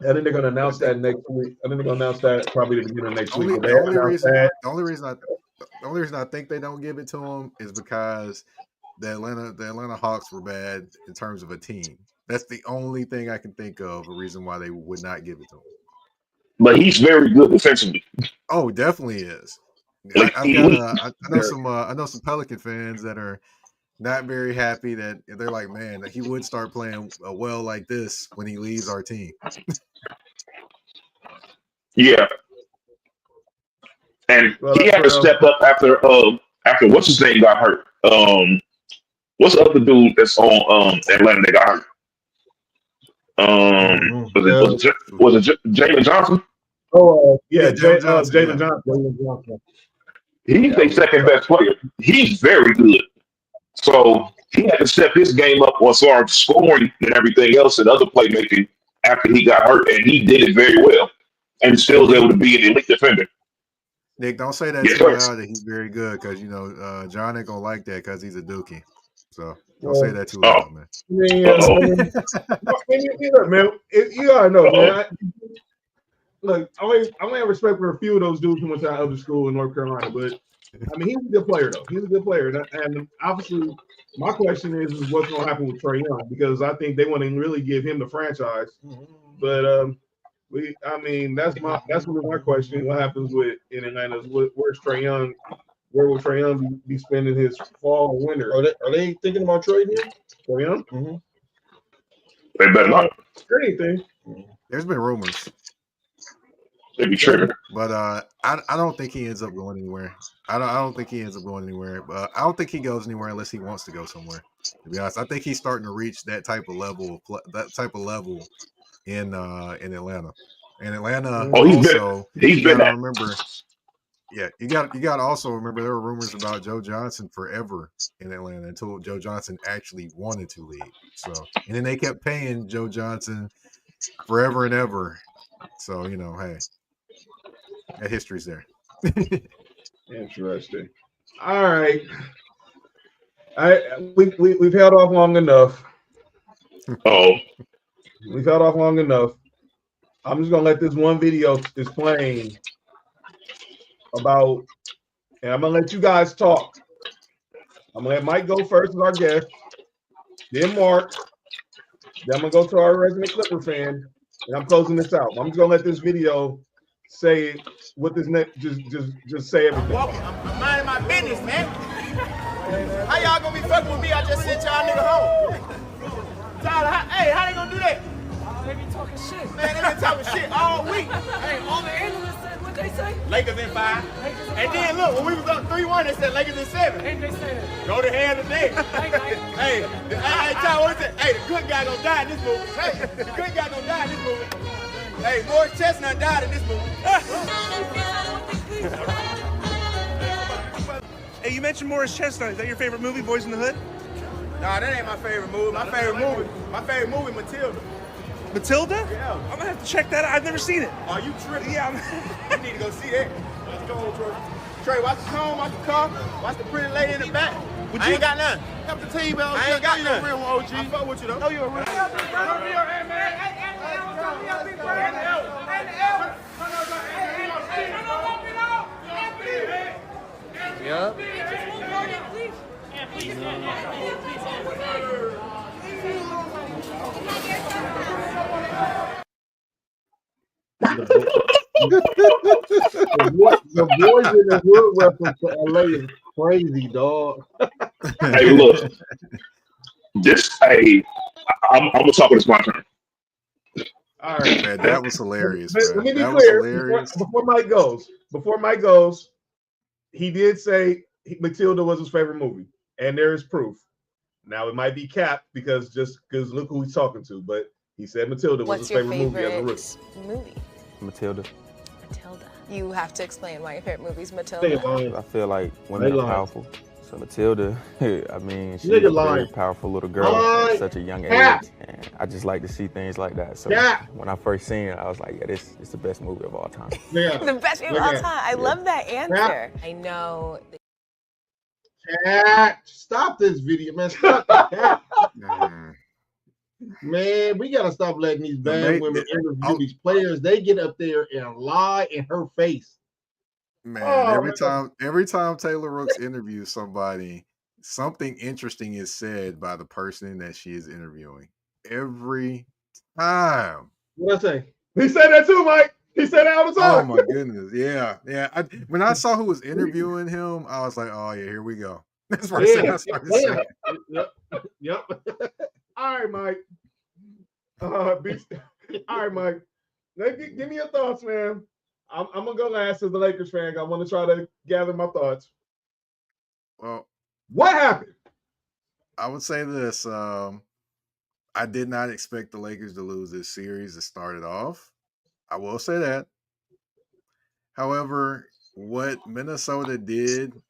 Speaker 1: I think they're going to announce that next week. I think they're going to announce that probably the beginning of next week.
Speaker 3: The only reason I think they don't give it to him is because the Atlanta Hawks were bad in terms of a team. That's the only thing I can think of, a reason why they would not give it to him.
Speaker 4: But he's very good defensively.
Speaker 3: Oh, definitely is. I know some Pelican fans that are not very happy that they're like, man, that he would start playing well like this when he leaves our team.
Speaker 4: Yeah. And he had to step up after what's his name got hurt. What's the other dude that's on Atlanta that got hurt? Was it Jalen Johnson?
Speaker 1: Oh, yeah, Jalen Johnson.
Speaker 4: He's their second best player. He's very good. So he had to step his game up as far as scoring and everything else and other playmaking after he got hurt, and he did it very well and still was able to be an elite defender.
Speaker 3: Nick, don't say that too loud that he's very good, because John ain't gonna like that because he's a dookie. So don't say that too loud, man.
Speaker 1: Man, you gotta know, man. Look, I only have respect for a few of those dudes who went to other school in North Carolina, but I mean, he's a good player, though. He's a good player, and obviously, my question is what's going to happen with Trae Young, because I think they want to really give him the franchise. But that's really my question. What happens in Atlanta? Where's Trae Young? Where will Trae Young be spending his fall or winter?
Speaker 2: Are they thinking about trading him?
Speaker 1: Trae Young?
Speaker 2: Mm-hmm.
Speaker 4: They better not.
Speaker 1: Anything?
Speaker 3: There's been rumors.
Speaker 4: They'd be tripping.
Speaker 3: But I don't think he ends up going anywhere. I don't think he ends up going anywhere. But I don't think he goes anywhere unless he wants to go somewhere. To be honest, I think he's starting to reach that type of level. In Atlanta. And Atlanta
Speaker 4: he's been
Speaker 3: remember. Yeah, you got to also remember there were rumors about Joe Johnson forever in Atlanta until Joe Johnson actually wanted to leave. So, and then they kept paying Joe Johnson forever and ever. So, hey, that history's there.
Speaker 1: Interesting. All right. We've held off long enough. We've held off long enough. I'm just gonna let this one video is playing about, and I'm gonna let you guys talk. I'm gonna let Mike go first as our guest, then Mark, then I'm gonna go to our resident Clipper fan, and I'm closing this out. I'm just gonna let this video say what this next just say everything.
Speaker 5: I'm minding my business, man. How y'all gonna be fucking with me? I just sent y'all nigga home. Tyler, how they gonna do that?
Speaker 6: They be talking shit.
Speaker 5: Man, they been talking shit all week.
Speaker 6: Hey, all the analysts said what they say?
Speaker 5: Lakers in 5. And then look, when we was up 3-1, they said Lakers in 7.
Speaker 6: Ain't they say that?
Speaker 5: Go to hell today. Hey, Tyler, what is it? Hey, the good guy gonna die in this movie. Hey, the good guy gonna die in this movie. Hey, Morris Chestnut died in this movie.
Speaker 7: Hey, you mentioned Morris Chestnut. Is that your favorite movie, Boys in the Hood?
Speaker 5: Nah, that ain't my favorite movie. My favorite movie, Matilda.
Speaker 7: Matilda?
Speaker 5: Yeah.
Speaker 7: I'm gonna have to check that out. I've never seen it.
Speaker 5: Are you tripping?
Speaker 7: Yeah.
Speaker 5: You need to go see that. Let's go, Trey. Watch the tone, watch the car, watch the pretty lady in the back. I ain't got none. Help the team, man. I ain't got none. Real OG. I fuck with you though. No, you're a real.
Speaker 6: Yep.
Speaker 2: The boys in the wood reference to LA is crazy, dog.
Speaker 4: Hey, look, I'm gonna talk with this my turn.
Speaker 1: All right,
Speaker 3: man, that was hilarious.
Speaker 1: Let
Speaker 3: Man.
Speaker 1: me be
Speaker 3: That
Speaker 1: clear
Speaker 3: was hilarious.
Speaker 1: before Mike goes. Before Mike goes, he did say Matilda was his favorite movie, and there is proof. Now it might be capped because look who he's talking to, but he said Matilda was his favorite movie as a rookie.
Speaker 8: Movie?
Speaker 9: Matilda.
Speaker 8: Matilda. You have to explain why your favorite movie is Matilda.
Speaker 9: I feel like women are powerful. So Matilda, I mean, she's a very powerful little girl at such a young age, and I just like to see things like that. So when I first seen it, I was like, yeah, this is the best movie of all time.
Speaker 8: The best movie of all time. I love that answer. I know.
Speaker 2: Stop this video, man. Stop that. Man, we gotta stop letting these bad women interview these players. They get up there and lie in her face.
Speaker 3: Man, every time Taylor Rooks interviews somebody, something interesting is said by the person that she is interviewing. Every time.
Speaker 2: What I say?
Speaker 1: He said that too, Mike. He said that all the time.
Speaker 3: Oh my goodness. Yeah. When I saw who was interviewing him, I was like, oh yeah, here we go. That's what I started saying.
Speaker 1: Yep. All right, Mike. All right, Mike. Give me your thoughts, man. I'm gonna go last as the Lakers fan. I want to try to gather my thoughts.
Speaker 3: Well,
Speaker 1: what happened?
Speaker 3: I would say this. I did not expect the Lakers to lose this series to start it off. I will say that. However, what Minnesota did,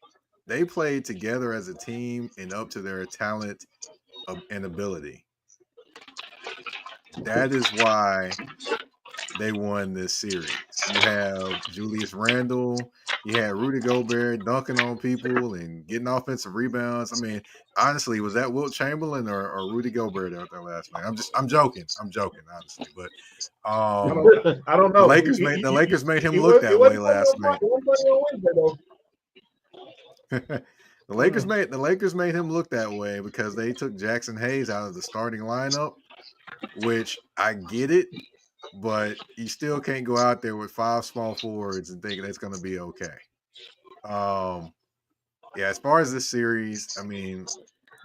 Speaker 3: they played together as a team and up to their talent and ability. That is why they won this series. You have Julius Randle, you had Rudy Gobert dunking on people and getting offensive rebounds. I mean, honestly, was that Wilt Chamberlain or Rudy Gobert out there last night? I'm joking, honestly, but
Speaker 1: I don't know.
Speaker 3: The Lakers made him look that way last night. The Lakers made him look that way because they took Jackson Hayes out of the starting lineup, which I get it. But you still can't go out there with 5 small forwards and think that's going to be okay. As far as this series, I mean,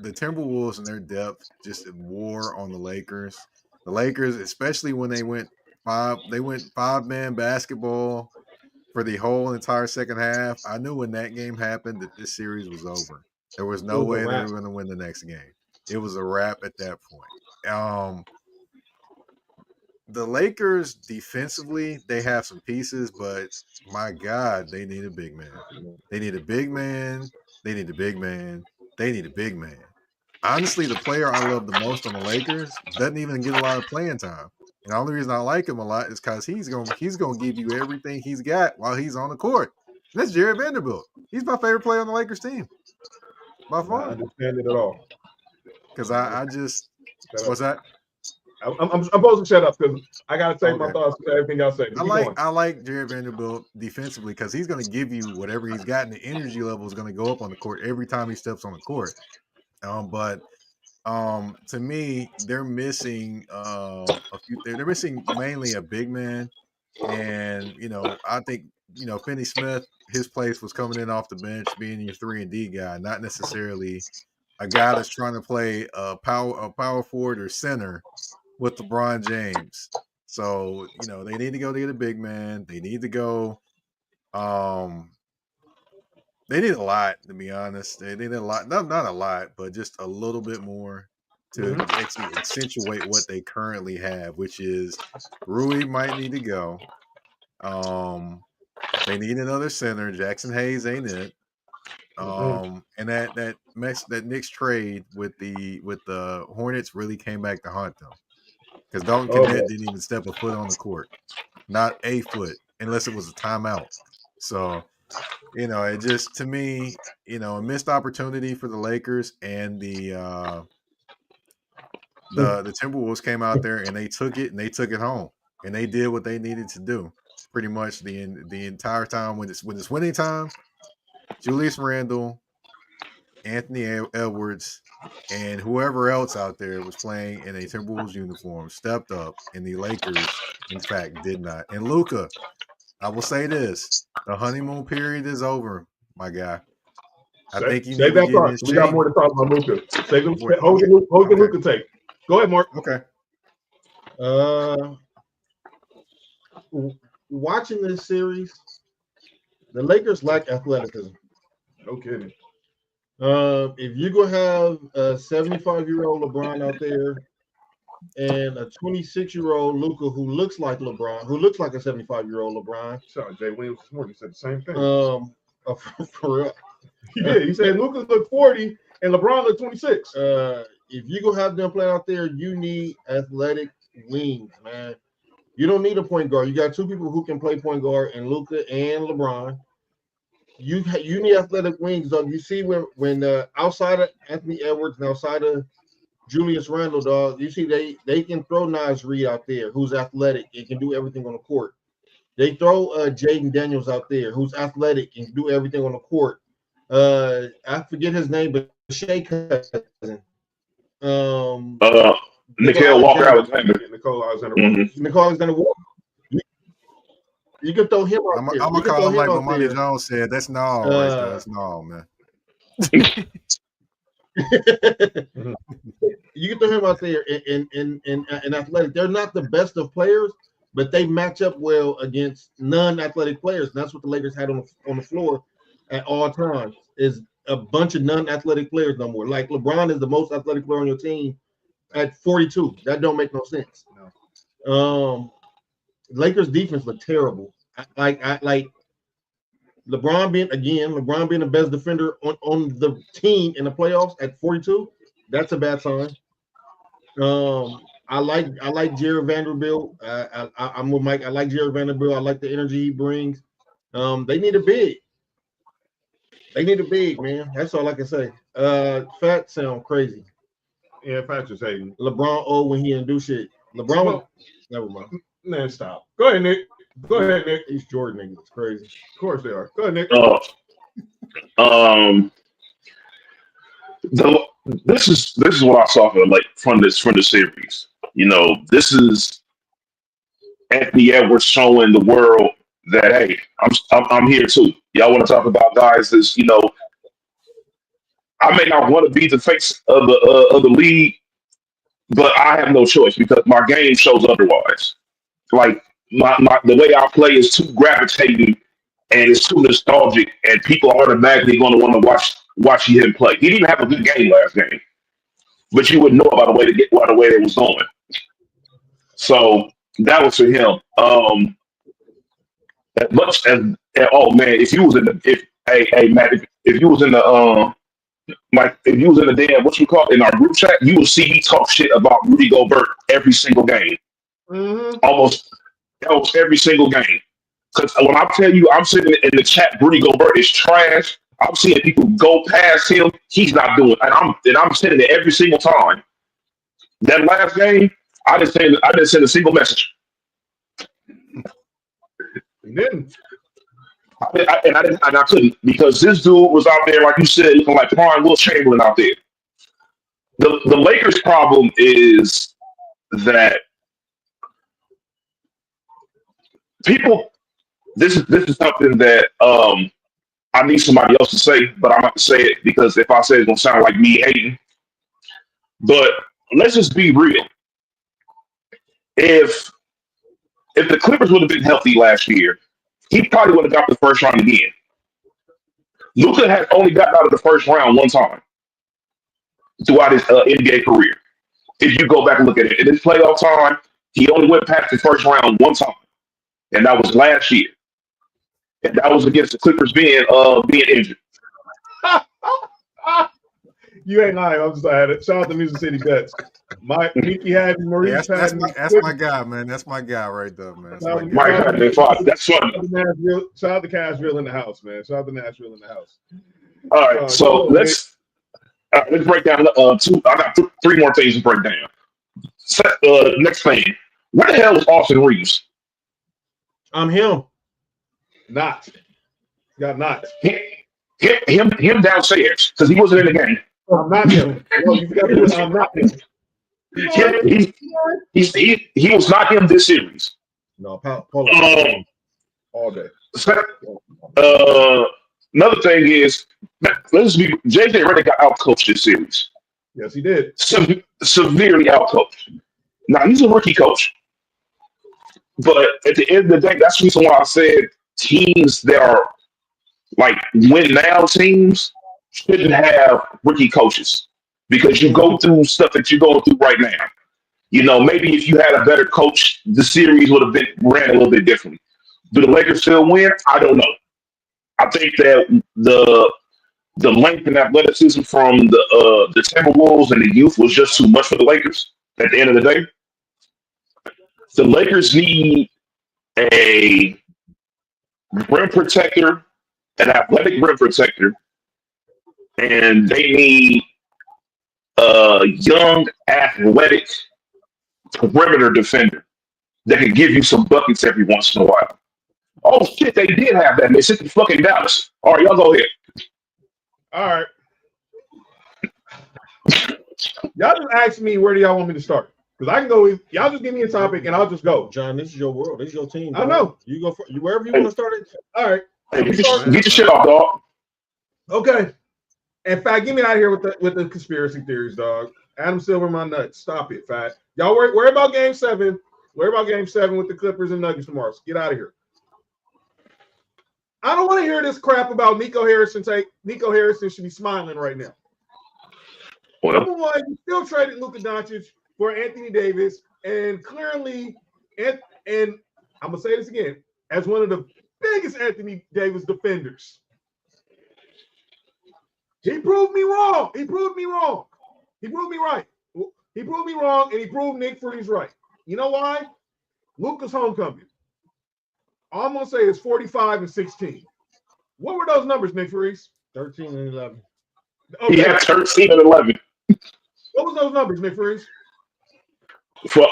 Speaker 3: the Timberwolves and their depth just wore on the Lakers. The Lakers, especially when they went 5-man basketball for the whole entire second half. I knew when that game happened that this series was over. There was no way they were going to win the next game. It was a wrap at that point. The Lakers defensively, they have some pieces, but my God, they need a big man. They need a big man. They need a big man. They need a big man. Honestly, the player I love the most on the Lakers doesn't even get a lot of playing time. And the only reason I like him a lot is because he's gonna give you everything he's got while he's on the court. And that's Jared Vanderbilt. He's my favorite player on the Lakers team. By far.
Speaker 1: I understand it at all.
Speaker 3: Because I just what's that?
Speaker 1: I'm supposed to shut up because I gotta say my thoughts to everything y'all say.
Speaker 3: I like Jared Vanderbilt defensively because he's going to give you whatever he's got, and the energy level is going to go up on the court every time he steps on the court. But to me, they're missing a few. They're missing mainly a big man, and I think Finney Smith, his place was coming in off the bench, being your 3-and-D guy, not necessarily a guy that's trying to play a power forward or center with LeBron James. So, they need to go to get a big man. They need to go. They need a lot, to be honest. They need a lot, not a lot, but just a little bit more to actually accentuate what they currently have, which is Rui might need to go. They need another center. Jackson Hayes ain't it. And that Knicks trade with the Hornets really came back to haunt them. Because Dalton Kennett didn't even step a foot on the court. Not a foot, unless it was a timeout. So, it just, to me, a missed opportunity for the Lakers, and the Timberwolves came out there and they took it home. And they did what they needed to do pretty much the entire time. When it's winning time, Julius Randle, Anthony Edwards, and whoever else out there was playing in a Timberwolves uniform stepped up, and the Lakers, in fact, did not. And Luka, I will say this: the honeymoon period is over, my guy. I think you
Speaker 1: save
Speaker 3: need to
Speaker 1: that
Speaker 3: get
Speaker 1: thought.
Speaker 3: his
Speaker 1: We got more to talk about Luka. Hold the Luka take. Go ahead, Mark.
Speaker 3: Okay.
Speaker 2: Watching this series, the Lakers lack athleticism.
Speaker 1: No kidding.
Speaker 2: If you're gonna have a 75-year-old LeBron out there and a 26-year-old Luka who looks like LeBron, who looks like a 75-year-old LeBron.
Speaker 1: Sorry, Jay Williams this morning said the same thing.
Speaker 2: For real.
Speaker 1: He did. He said Luka looked 40 and LeBron looked 26.
Speaker 2: If you're gonna have them play out there, you need athletic wings, man. You don't need a point guard. You got two people who can play point guard, and Luka and LeBron. You need athletic wings, dog. You see when outside of Anthony Edwards and outside of Julius Randle, dog, you see they can throw Naz Reid out there, who's athletic and can do everything on the court. They throw Jaden Daniels out there, who's athletic and can do everything on the court. I forget his name, but Shea cousin.
Speaker 4: Nicole Walker-Alexander.
Speaker 1: Nicole Alexander.
Speaker 2: Nicole Alexander-Walker. You can throw him out there.
Speaker 3: I'm gonna call him like Monty Jones said. That's no, right there. That's no, man.
Speaker 2: You can throw him out there in athletic. They're not the best of players, but they match up well against non-athletic players. And that's what the Lakers had on the floor at all times. Is a bunch of non-athletic players no more. Like LeBron is the most athletic player on your team at 42. That don't make no sense. No. Lakers defense looked terrible. Like LeBron being the best defender on the team in the playoffs at 42. That's a bad sign. I like Jared Vanderbilt. I'm with Mike. I like Jared Vanderbilt. I like the energy he brings. They need a big. They need a big, man. That's all I can say. Fat sound crazy.
Speaker 1: Yeah, Fat's just hating.
Speaker 2: LeBron old when he didn't do shit. Never mind.
Speaker 1: Man, stop. Go ahead, Nick. Go ahead, Nick.
Speaker 2: These Jordan niggas, it's crazy.
Speaker 1: Of course they are. Go ahead, Nick.
Speaker 4: This is what I saw from this series. You know, this is Anthony Edwards showing the world that hey, I'm here too. Y'all want to talk about guys that's, you know, I may not want to be the face of the league, but I have no choice because my game shows otherwise. Like the way I play is too gravitating and it's too nostalgic, and people are automatically going to want to watch him play. He didn't have a good game last game, but you wouldn't know about the way it was going. So that was for him. As much as oh man, if you was in the if you was in the if you was in the damn what you call it, in our group chat, you will see me talk shit about Rudy Gobert every single game.
Speaker 1: Mm-hmm.
Speaker 4: Almost every single game. Because when I tell you, I'm sitting in the chat, Rudy Gobert is trash. I'm seeing people go past him. He's not doing it. And I'm sitting there every single time. That last game, I didn't send a single message.
Speaker 1: You didn't.
Speaker 4: I couldn't, because this dude was out there, like you said, looking like prime Will Chamberlain out there. The Lakers' problem is that people. This is something that I need somebody else to say, but I'm not to say it because if I say it, it's gonna sound like me hating. But let's just be real. If the Clippers would have been healthy last year, he probably would have got the first round again. Luka has only gotten out of the first round one time throughout his NBA career. If you go back and look at it, in his playoff time, he only went past the first round one time, and that was last year. And that was against the Clippers being injured.
Speaker 1: You ain't lying. I'm just at it. Shout out to Music City Bets. Mickey had Maurice.
Speaker 3: That's my guy, man. That's my guy right there, man.
Speaker 4: That's funny.
Speaker 1: Shout out to Cashville in the house, man. Shout out to Nashville in the house.
Speaker 4: All right, so let's break down two. I got three more things to break down. Next thing, where the hell was Austin Reeves?
Speaker 2: I'm him.
Speaker 1: Not. Got not.
Speaker 4: Him downstairs because he wasn't in the game.
Speaker 1: I'm not him. No, you got to I'm not him.
Speaker 4: He was not him this series.
Speaker 2: No,
Speaker 1: all day.
Speaker 4: Another thing is, let's be JJ Redick got outcoached this series.
Speaker 1: Yes, he did.
Speaker 4: Severely outcoached. Now he's a rookie coach, but at the end of the day, that's the reason why I said teams that are like win now teams shouldn't have rookie coaches because you go through stuff that you're going through right now. You know, maybe if you had a better coach, the series would have been ran a little bit differently. Do the Lakers still win? I don't know. I think that the length and athleticism from the Timberwolves and the youth was just too much for the Lakers at the end of the day. The Lakers need a rim protector, an athletic rim protector, and they need a young, athletic perimeter defender that can give you some buckets every once in a while. Oh, shit, they did have that. They sent to fucking Dallas. All right, y'all go ahead.
Speaker 1: All right. Y'all just ask me where do y'all want me to start? Because I can go with y'all. Just give me a topic and I'll just go.
Speaker 2: John, this is your world. This is your team.
Speaker 1: I know.
Speaker 2: You go wherever you want to start it.
Speaker 1: All right.
Speaker 4: Hey, get your shit off, dog.
Speaker 1: Okay. In fact, get me out of here with the conspiracy theories, dog. Adam Silver, my nuts. Stop it, fat. Y'all worry about Game 7. Worry about Game 7 with the Clippers and Nuggets tomorrow. So get out of here. I don't want to hear this crap about Nico Harrison. Nico Harrison should be smiling right now.
Speaker 4: Well,
Speaker 1: Number one, you still traded Luka Doncic for Anthony Davis, and clearly, and I'm gonna say this again, as one of the biggest Anthony Davis defenders, he proved me wrong. He proved me wrong. He proved me right. He proved me wrong, and he proved Nick Freeze right. You know why? Luka's homecoming. All I'm gonna say is 45 and 16. What were those numbers, Nick Freeze?
Speaker 2: 13 and 11.
Speaker 1: Okay.
Speaker 4: Yeah, 13 and 11.
Speaker 1: What was those numbers, Nick Freeze?
Speaker 4: For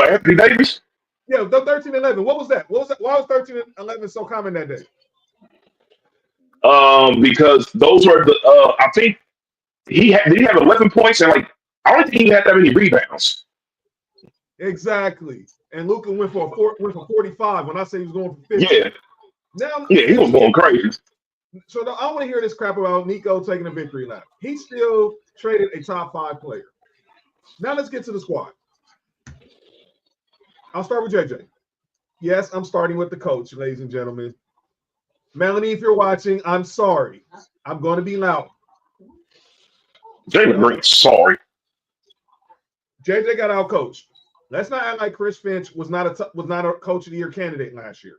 Speaker 4: Anthony Davis?
Speaker 1: Yeah, the 13 and 11. What was that? Why was 13 and 11 so common that day?
Speaker 4: Because those were the I think did he have 11 points and like I don't think he had that many rebounds.
Speaker 1: Exactly. And Luka went for 45 when I say he was going for 50.
Speaker 4: Yeah.
Speaker 1: Now,
Speaker 4: yeah, he was going crazy.
Speaker 1: So I don't want to hear this crap about Nico taking a victory lap. He still traded a top 5 player. Now let's get to the squad. I'll start with JJ. Yes, I'm starting with the coach, ladies and gentlemen. Melanie, if you're watching, I'm sorry. I'm going to be loud.
Speaker 4: Jalen Green, sorry.
Speaker 1: JJ got out coached. Let's not act like Chris Finch was not a coach of the year candidate last year.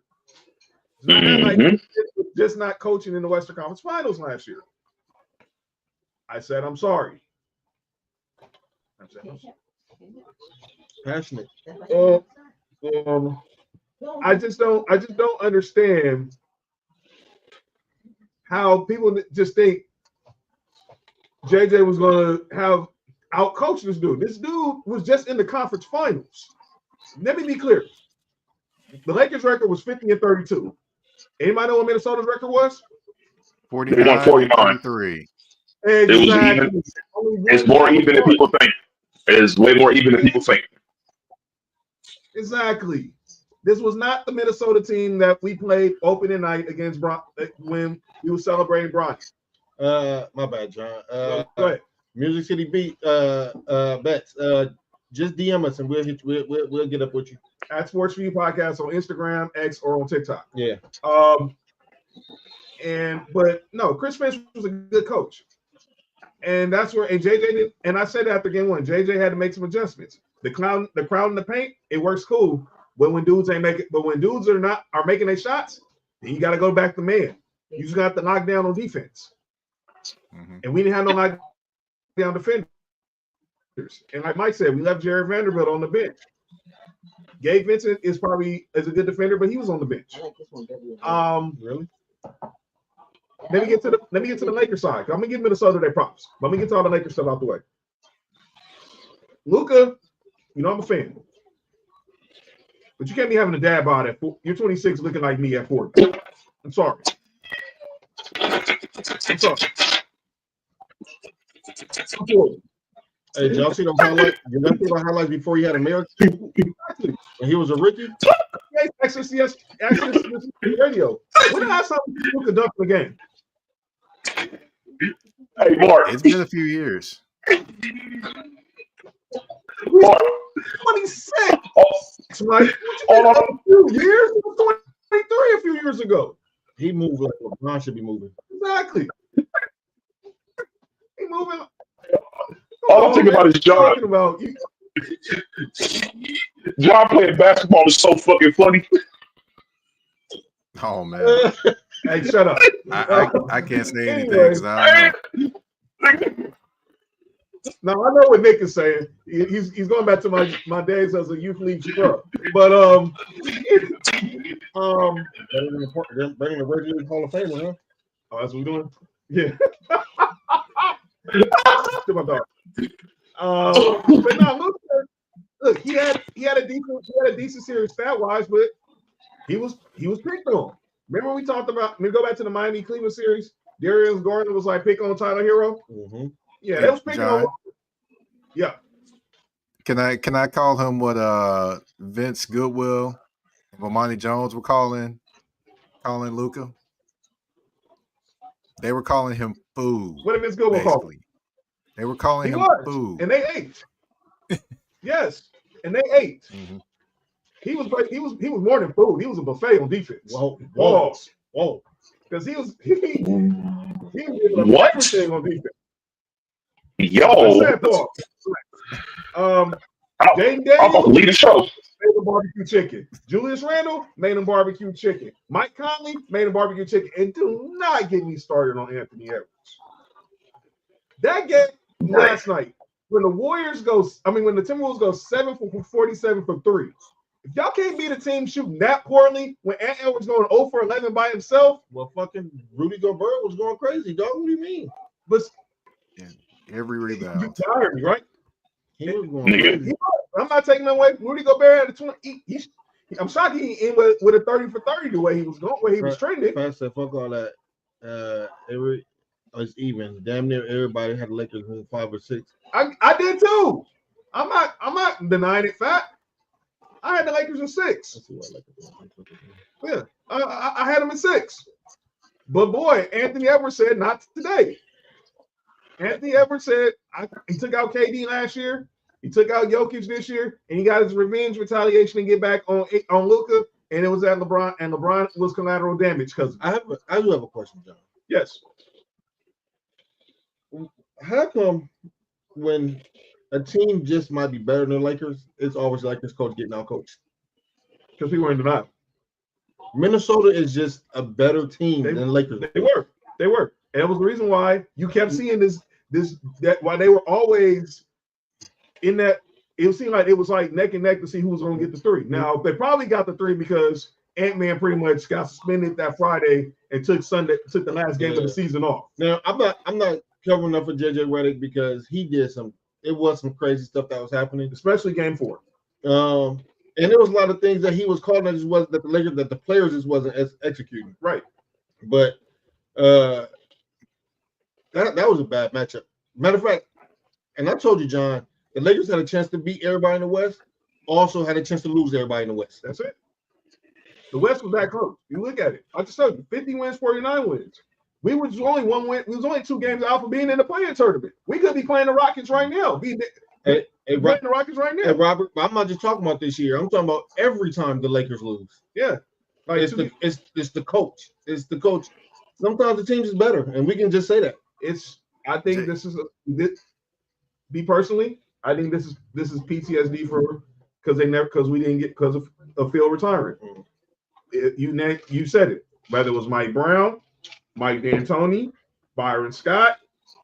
Speaker 1: Let's not act like Chris Finch was just not coaching in the Western Conference Finals last year. I said I'm sorry.
Speaker 2: Passionate.
Speaker 1: I just don't understand how people just think JJ was going to have out-coach this dude. This dude was just in the conference finals. Let me be clear. The Lakers' record was 50 and 32. Anybody know what Minnesota's record was?
Speaker 3: 49-43.
Speaker 1: Exactly.
Speaker 4: It's more even than people think. It's way more even than people think.
Speaker 1: Exactly. This was not the Minnesota team that we played opening night against when we were celebrating Bronny.
Speaker 2: My bad, John.
Speaker 1: Go ahead.
Speaker 2: Music City Beat bets. Just DM us and we'll get up with you.
Speaker 1: At Sports4U Podcast on Instagram, X, or on TikTok.
Speaker 2: Yeah.
Speaker 1: But no, Chris Finch was a good coach. And that's where JJ did, and I said after game 1, JJ had to make some adjustments. The crowd in the paint, it works cool. But when dudes are making their shots, then you gotta go back to man. You just got to knock down on defense. Mm-hmm. And we didn't have no knockdown defenders. And like Mike said, we left Jared Vanderbilt on the bench. Gabe Vincent is a good defender, but he was on the bench.
Speaker 2: Really?
Speaker 1: Let me get to the Lakers side. I'm gonna give Minnesota their props. Let me get to all the Lakers stuff out the way. Luka, I'm a fan, but you can't be having a dad bod at 4. You're 26, looking like me at 40. I'm sorry.
Speaker 2: Hey, did y'all see those highlights? Did y'all see the highlights before he had a marriage? When he was a rookie?
Speaker 1: Access radio. When did I saw Luka dunk the game?
Speaker 4: Hey, Mark.
Speaker 3: It's been a few years.
Speaker 4: Mark.
Speaker 1: 26. Mike. A few years? 23 a few years ago.
Speaker 2: He moved like LeBron should be moving.
Speaker 1: Exactly. He moving.
Speaker 4: All I'm thinking about is John. John playing basketball is so fucking funny.
Speaker 3: Oh man!
Speaker 1: Hey, shut up!
Speaker 3: I can't say anything because I don't know.
Speaker 1: Now I know what Nick is saying. He's going back to my days as a youth league scrub. But
Speaker 2: bringing the regular Hall of Famer, huh?
Speaker 1: Oh, that's what we're doing. Yeah. To my dog. But no, look, he had a decent series stat wise, but he was picked on. Remember we talked about? We go back to the Miami Cleveland series. Darius Garland was like pick on Tyler Hero.
Speaker 2: Mm-hmm.
Speaker 1: Yeah, they was picking on. Yeah.
Speaker 3: Can I call him what Vince Goodwill and Bomani Jones were calling Luka? They were calling him food.
Speaker 1: What did Vince Goodwill call him?
Speaker 3: They were calling him food,
Speaker 1: and they ate. Yes, and they ate.
Speaker 3: Mm-hmm.
Speaker 1: He was more than food. He was a buffet on defense.
Speaker 2: Whoa.
Speaker 1: Because he was doing everything on defense.
Speaker 4: Yo.
Speaker 1: Jaden Daniels
Speaker 4: I'm gonna lead the show.
Speaker 1: Made him barbecue chicken. Julius Randle made him barbecue chicken. Mike Conley made him barbecue chicken. And do not get me started on Anthony Edwards. That game last night, when the Timberwolves go 7 for 47 from 3. If y'all can't beat a team shooting that poorly when Ant Edwards going 0 for 11 by himself,
Speaker 2: well, fucking Rudy Gobert was going crazy, dog. What do you mean?
Speaker 1: But
Speaker 3: every rebound.
Speaker 1: You tired me, right?
Speaker 2: He was going crazy.
Speaker 1: I'm not taking that away. Rudy Gobert had a 20. I'm shocked he ended with a 30 for 30 the way he was going, where he was trending.
Speaker 2: Fast said, fuck all that. It's even. Damn near everybody had the Lakers in 5 or 6.
Speaker 1: I did too. I'm not denying it. Fat. I had the Lakers in 6. Yeah, I had them in 6. But boy, Anthony Edwards said not today. Anthony Edwards said he took out KD last year. He took out Jokic this year, and he got his revenge retaliation and get back on Luka. And it was at LeBron, and LeBron was collateral damage because
Speaker 2: I do have a question, John.
Speaker 1: Yes.
Speaker 2: How come when a team just might be better than the Lakers, it's always like this coach getting out coached?
Speaker 1: Because we were in denial.
Speaker 2: Minnesota is just a better team than the Lakers.
Speaker 1: They were. And it was the reason why you kept seeing that why they were always in that. It seemed like it was like neck and neck to see who was going to get the 3. Now they probably got the 3 because Ant-Man pretty much got suspended that Friday and took the last game of the season off.
Speaker 2: Now I'm not covering up for JJ Redick because he did some crazy stuff that was happening,
Speaker 1: especially game 4.
Speaker 2: And there was a lot of things that he was calling that the players just wasn't executing.
Speaker 1: Right.
Speaker 2: But that was a bad matchup. Matter of fact, and I told you, John, the Lakers had a chance to beat everybody in the West, also had a chance to lose everybody in the West.
Speaker 1: That's it. The West was that close. You look at it. I just told you, 50 wins, 49 wins. We was only 1 win. We was only 2 games out for being in the play-in tournament. We could be playing the Rockets right now. Playing the Rockets right now.
Speaker 2: Hey, Robert, I'm not just talking about this year. I'm talking about every time the Lakers lose.
Speaker 1: Yeah.
Speaker 2: Like it's the coach. It's the coach. Sometimes the team is better, and we can just say that.
Speaker 1: I think this is me personally. I think this is PTSD because we didn't get because of Phil retiring. You said it. Whether it was Mike Brown, Mike D'Antoni, Byron Scott,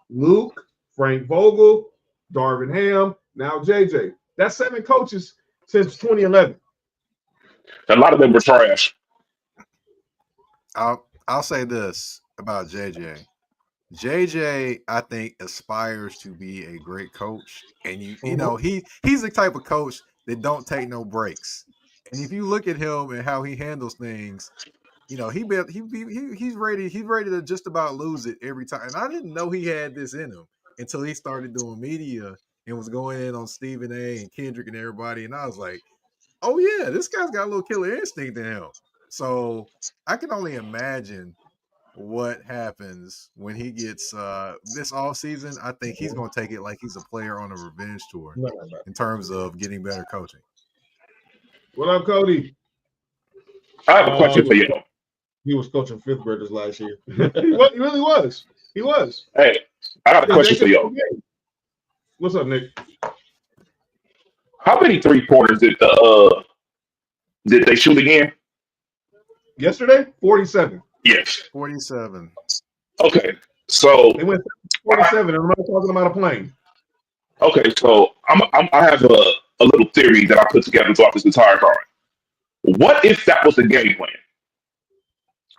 Speaker 1: Luke, Frank Vogel, Darvin Ham, now JJ. That's 7 coaches since 2011.
Speaker 4: A lot of them were trash.
Speaker 3: I'll say this about JJ. JJ, I think, aspires to be a great coach, and you know he's the type of coach that don't take no breaks. And if you look at him and how he handles things, you know he's ready to just about lose it every time. And I didn't know he had this in him until he started doing media and was going in on Stephen A. and Kendrick and everybody. And I was like, Oh yeah, this guy's got a little killer instinct in him. So I can only imagine what happens when he gets this off season. I think he's going to take it like he's a player on a revenge tour in terms of getting better coaching.
Speaker 1: What up, Cody?
Speaker 4: I have a question for you.
Speaker 2: He was coaching fifth graders last year.
Speaker 1: He really was. He was.
Speaker 4: Hey, I got a question for you.
Speaker 1: What's up, Nick?
Speaker 4: How many 3-pointers did they shoot again?
Speaker 1: Yesterday, 47.
Speaker 4: Yes,
Speaker 3: 47.
Speaker 4: Okay, so
Speaker 1: they went 47. I'm not talking about a plane.
Speaker 4: Okay, so I have a little theory that I put together throughout this entire card. What if that was the game plan?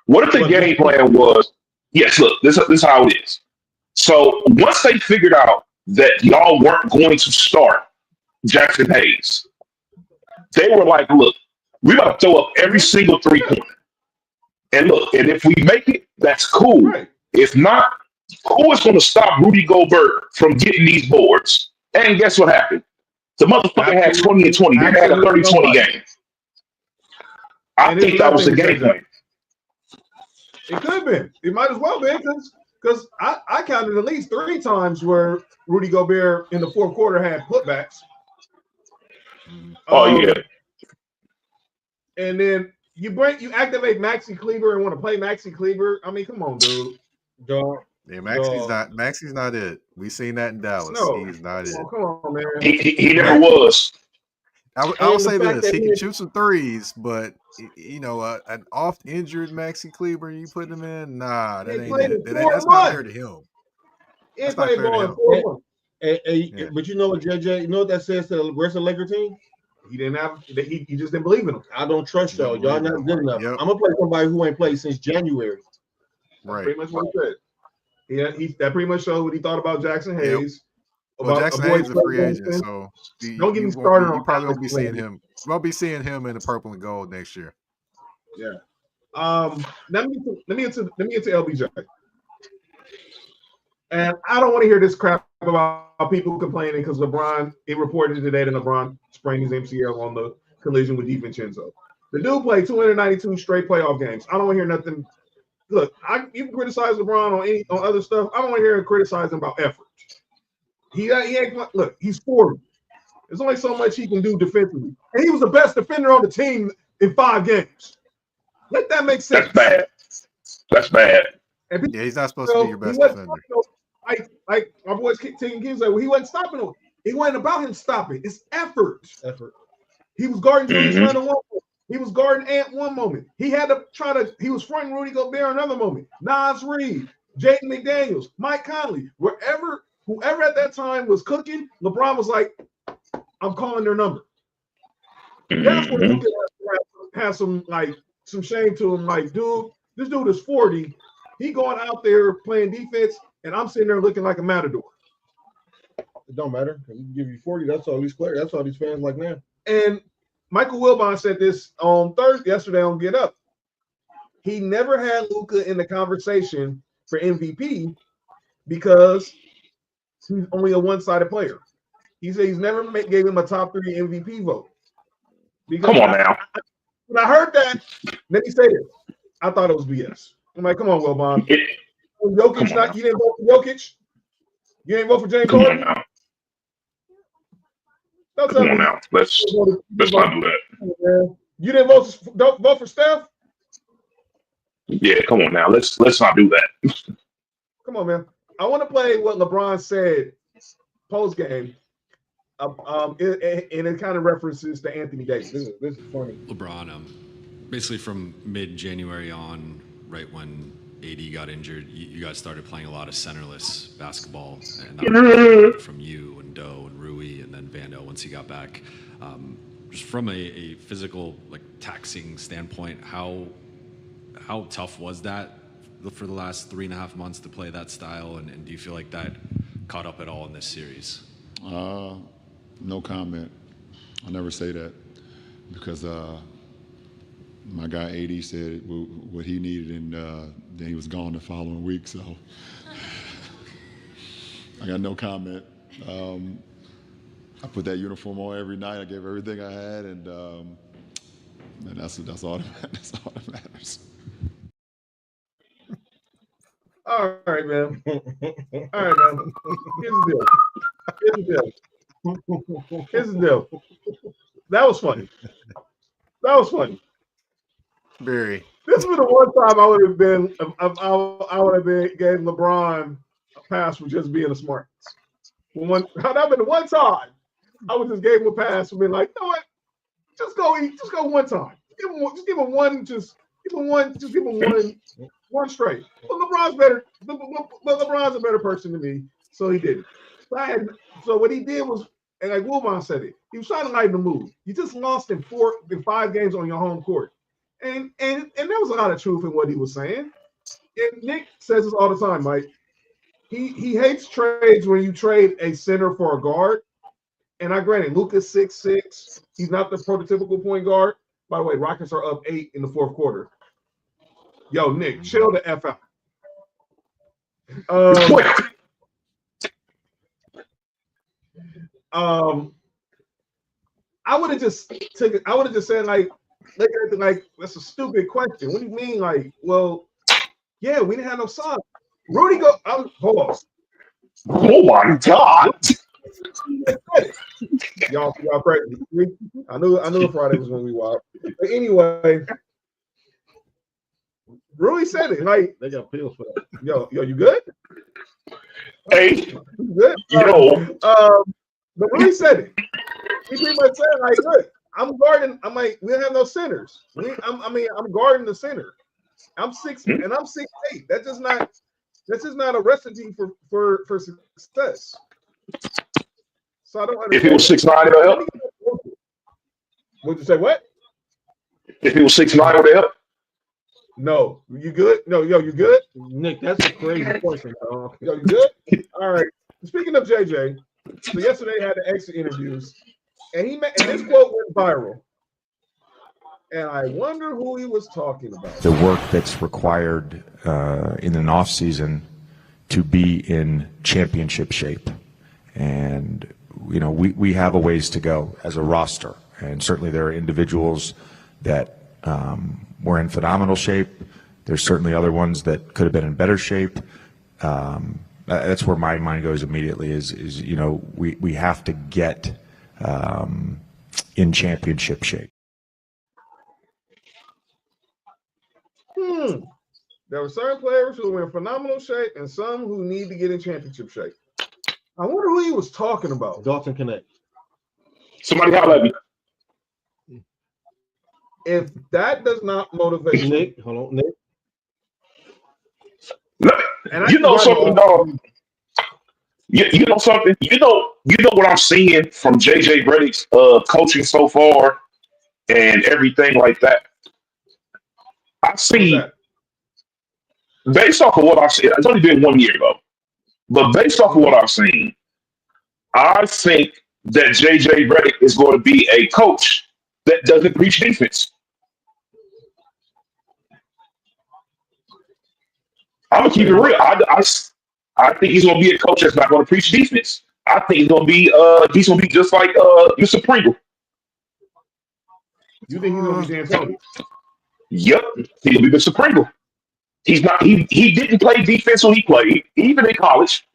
Speaker 4: What if the game plan was, yes, look, this is how it is. So once they figured out that y'all weren't going to start Jackson Hayes, they were like, look, we're going to throw up every single 3-pointer. And look, and if we make it, that's cool. Right. If not, who is going to stop Rudy Gobert from getting these boards? And guess what happened? The motherfucker had 20 and 20. They had a 30-20 game. I think that was the game plan.
Speaker 1: It could have been. It might as well be because I counted at least 3 times where Rudy Gobert in the fourth quarter had putbacks.
Speaker 4: Oh yeah.
Speaker 1: And then you activate Maxi Kleber and want to play Maxi Kleber. I mean, come on, dude.
Speaker 2: Dog.
Speaker 3: Yeah, Maxi's not it. We seen that in Dallas.
Speaker 1: No.
Speaker 3: He's not it.
Speaker 1: Oh, come on, man.
Speaker 4: He never was.
Speaker 3: I will say this: he can shoot some threes, but you know, an oft injured Maxi Kleber, you put him in, nah, that ain't it. That's not fair to him. That's not fair to him.
Speaker 2: But you know what, JJ? You know what that says to the rest of the Laker team?
Speaker 1: He didn't have. He just didn't believe in him.
Speaker 2: I don't trust y'all. Y'all not good enough. Yep. I'm gonna play somebody who ain't played since January.
Speaker 3: Right.
Speaker 1: Pretty much what he said. That pretty much showed what he thought about Jackson Hayes.
Speaker 3: Well, Jackson Hayes is a free agent, so
Speaker 1: don't get me started on.
Speaker 3: You probably won't be seeing him. Won't be seeing him in the purple and gold next year.
Speaker 1: Yeah. Let me get to LBJ. And I don't want to hear this crap about people complaining because LeBron. It reported today that LeBron sprained his MCL on the collision with DiVincenzo. The dude played 292 straight playoff games. I don't want to hear nothing. Look, you can criticize LeBron on other stuff. I don't want to hear him criticize him about effort. He ain't look. He's 40. There's only so much he can do defensively, and he was the best defender on the team in 5 games. Let that make sense.
Speaker 4: That's bad.
Speaker 3: Yeah, he's not supposed to be your best defender.
Speaker 1: Like our boys taking King said, well, he wasn't stopping him. It wasn't about him stopping. It's effort. He was guarding Julius Randle one moment. He was guarding Ant one moment. He had to he was fronting Rudy Gobert another moment. Nas Reed, Jaden McDaniels, Mike Conley, whoever at that time was cooking, LeBron was like, I'm calling their number. That's when Luka has some shame to him. Like, dude, this dude is 40. He going out there playing defense, and I'm sitting there looking like a matador.
Speaker 2: It don't matter. He can give you 40. That's all these players. That's all these fans like now.
Speaker 1: And Michael Wilbon said this on yesterday on Get Up. He never had Luka in the conversation for MVP because he's only a one-sided player. He said he's never gave him a top 3 MVP vote.
Speaker 4: Come on now.
Speaker 1: When I heard that, then he said it. I thought it was BS. I'm like, come on, Wilbon. Jokic, you didn't vote for Jokic? You didn't vote for James Harden?
Speaker 4: Come on now. Let's not do that.
Speaker 1: You didn't vote for Steph?
Speaker 4: Yeah, come on now. Let's not do that.
Speaker 1: Come on, man. I want to play what LeBron said post game. And it kind of references to Anthony Davis. This is funny.
Speaker 10: LeBron, basically from mid-January on, right when AD got injured, you guys started playing a lot of centerless basketball, and that was from you and Doe and Rui, and then Vando once he got back. Just from a physical, taxing standpoint, how tough was that for the last 3.5 months to play that style, and do you feel like that caught up at all in this series?
Speaker 11: No comment. I'll never say that because my guy AD said what he needed, and then he was gone the following week. So I got no comment. I put that uniform on every night. I gave everything I had, and that's all that matters.
Speaker 1: All right, man. All right, man. Here's the deal. That was funny.
Speaker 3: Very.
Speaker 1: This was the one time I would have been gave LeBron a pass for just being a smart. That been the one time I would just gave him a pass for being like, you know what? Just go one time. Give him one straight. But LeBron's better. But LeBron's a better person than me, so he did it. So what he did was, and like Wilbon said it, he was trying to lighten the mood. You just lost in 5 games on your home court, and there was a lot of truth in what he was saying. And Nick says this all the time, Mike. He hates trades when you trade a center for a guard. And I granted, Luka's 6'6". He's not the prototypical point guard. By the way, Rockets are up 8 in the fourth quarter. Yo, Nick, chill the F out. I would have just said like that's a stupid question. What do you mean? Like, well, yeah, we didn't have no sun. Rudy pause.
Speaker 4: Oh my God.
Speaker 1: Y'all crazy. I knew Friday was when we walked. But anyway, Rudy said it. Like,
Speaker 2: they got pills for that.
Speaker 1: Yo, you good?
Speaker 4: Hey,
Speaker 1: you good? But Rudy said it. He pretty much said, like, look, I'm guarding. I'm like, we don't have no centers. I'm guarding the center. I'm 6 and I'm 6'8". That's just not a recipe for success. So I don't understand.
Speaker 4: If he was 6'9", it'll help.
Speaker 1: Would you say what?
Speaker 4: If he was 6'9", would it help?
Speaker 1: No. You good? No, yo, you good?
Speaker 2: Nick, that's a crazy question, dog.
Speaker 1: Yo, you good? All right. Speaking of JJ, so yesterday had the exit interviews, and this quote went viral. And I wonder who he was talking about.
Speaker 12: The work that's required in an off season to be in championship shape. And, you know, we have a ways to go as a roster. And certainly there are individuals that were in phenomenal shape. There's certainly other ones that could have been in better shape. That's where my mind goes immediately is you know, we have to get in championship shape.
Speaker 1: There were certain players who were in phenomenal shape and some who need to get in championship shape. I wonder who he was talking about.
Speaker 2: Dalton Connect.
Speaker 4: Somebody holler at me.
Speaker 1: If that does not motivate
Speaker 2: Nick, hold on, Nick.
Speaker 4: And you know something, dog. You know something. You know what I'm seeing from JJ Redick's coaching so far, and everything like that. I see. Based off of what I've seen, it's only been 1 year ago, but based off of what I've seen, I think that JJ Redick is going to be a coach that doesn't preach defense. I'm gonna keep it real. I think he's going to be a coach that's not going to preach defense. I think he's going to be just like Mr. Pringle.
Speaker 1: You think he's going to be Dan Tony?
Speaker 4: Yep, he'll be Mr. Pringle. He's not. He didn't play defense when he played, even in college.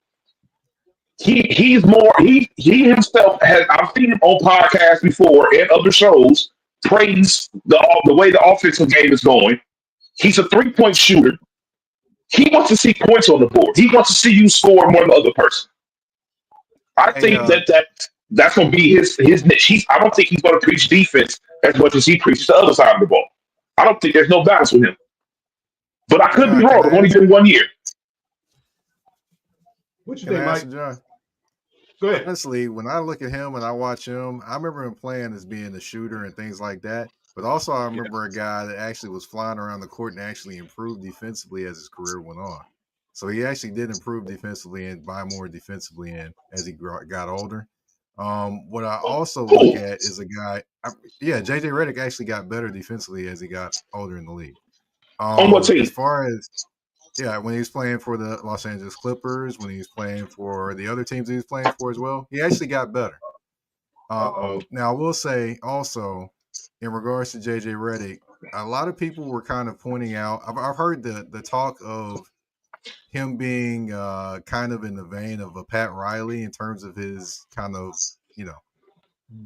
Speaker 4: He's more. He himself has. I've seen him on podcasts before and other shows praise the way the offensive game is going. He's a 3-point shooter. He wants to see points on the board. He wants to see you score more than the other person. I think that's going to be his niche. I don't think he's going to preach defense as much as he preaches the other side of the ball. I don't think there's no balance with him. But I could be wrong. It's only been 1 year.
Speaker 1: What you think, Mike?
Speaker 3: John?
Speaker 1: Go ahead.
Speaker 3: Honestly, when I look at him and I watch him, I remember him playing as being a shooter and things like that. But also, I remember a guy that actually was flying around the court and actually improved defensively as his career went on. So he actually did improve defensively and buy more defensively in as he got older. What I also look at is a guy, JJ Redick actually got better defensively as he got older in the league.
Speaker 4: On what team?
Speaker 3: As far as, when he was playing for the Los Angeles Clippers, when he was playing for the other teams he was playing for as well, he actually got better. Now I will say also in regards to JJ Redick, a lot of people were kind of pointing out. I've heard the talk of him being kind of in the vein of a Pat Riley in terms of his kind of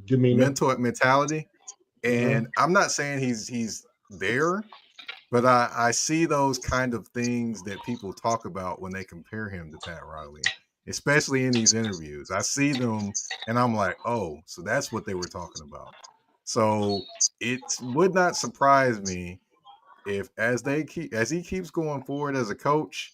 Speaker 2: demeanor,
Speaker 3: mentality. And I'm not saying he's there, but I see those kind of things that people talk about when they compare him to Pat Riley, especially in these interviews. I see them and I'm like, oh, so that's what they were talking about. So it would not surprise me if as he keeps going forward as a coach,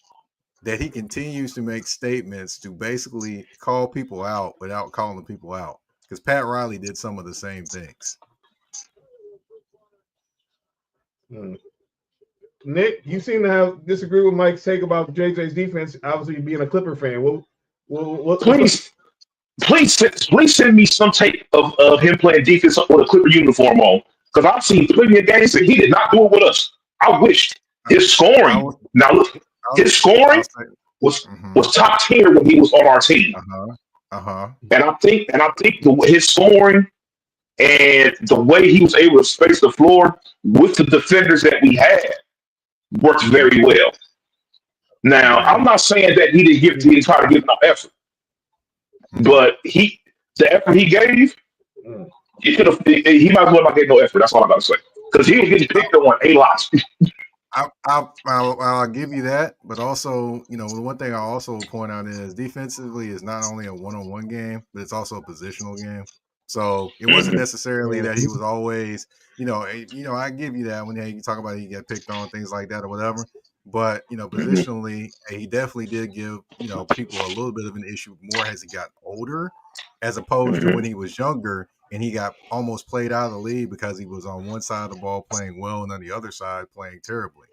Speaker 3: that he continues to make statements to basically call people out without calling people out. Because Pat Riley did some of the same things.
Speaker 1: Nick, you seem to have disagree with Mike's take about JJ's defense. Obviously, being a Clipper fan,
Speaker 4: please send me some tape of him playing defense with a Clipper uniform on, because I've seen plenty of games and he did not do it with us. I wished his scoring. Now look, his scoring was top tier when he was on our team. And I think his scoring and the way he was able to space the floor with the defenders that we had worked very well. Now, I'm not saying that he didn't try to give enough effort, but the effort he gave, he might as well not get no effort. That's all I gotta say, because he was getting picked on a lot.
Speaker 3: I'll give you that, but also, the one thing I also point out is defensively is not only a one-on-one game, but it's also a positional game. So it wasn't necessarily that he was always, I give you that when you talk about he get picked on, things like that or whatever. But positionally, he definitely did give people a little bit of an issue more as he got older, as opposed to when he was younger and he got almost played out of the league because he was on one side of the ball playing well and on the other side playing terribly.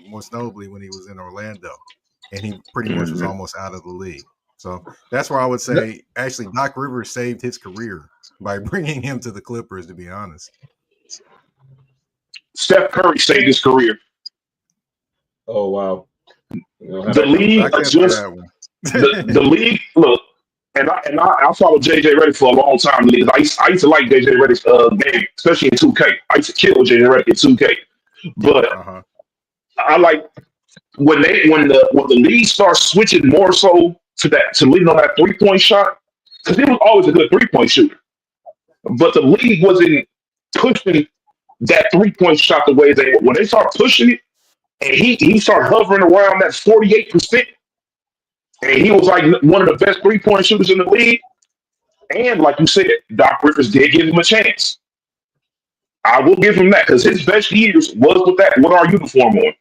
Speaker 3: Most notably when he was in Orlando, and he pretty much was almost out of the league. So that's where I would say actually Doc Rivers saved his career by bringing him to the Clippers, to be honest.
Speaker 4: Steph Curry saved his career.
Speaker 1: Oh wow!
Speaker 4: The league the league. Look, and I followed JJ Redick for a long time. I used to like JJ Redick's game, especially in 2K. I used to kill JJ Redick in 2K, but I like when the league starts switching more so to leaning on that 3-point shot, because he was always a good 3-point shooter, but the league wasn't pushing that 3-point shot the way they were. When they start pushing it, and he started hovering around that 48%, and he was like one of the best 3-point shooters in the league. And like you said, Doc Rivers did give him a chance. I will give him that, because his best years was with our uniform on,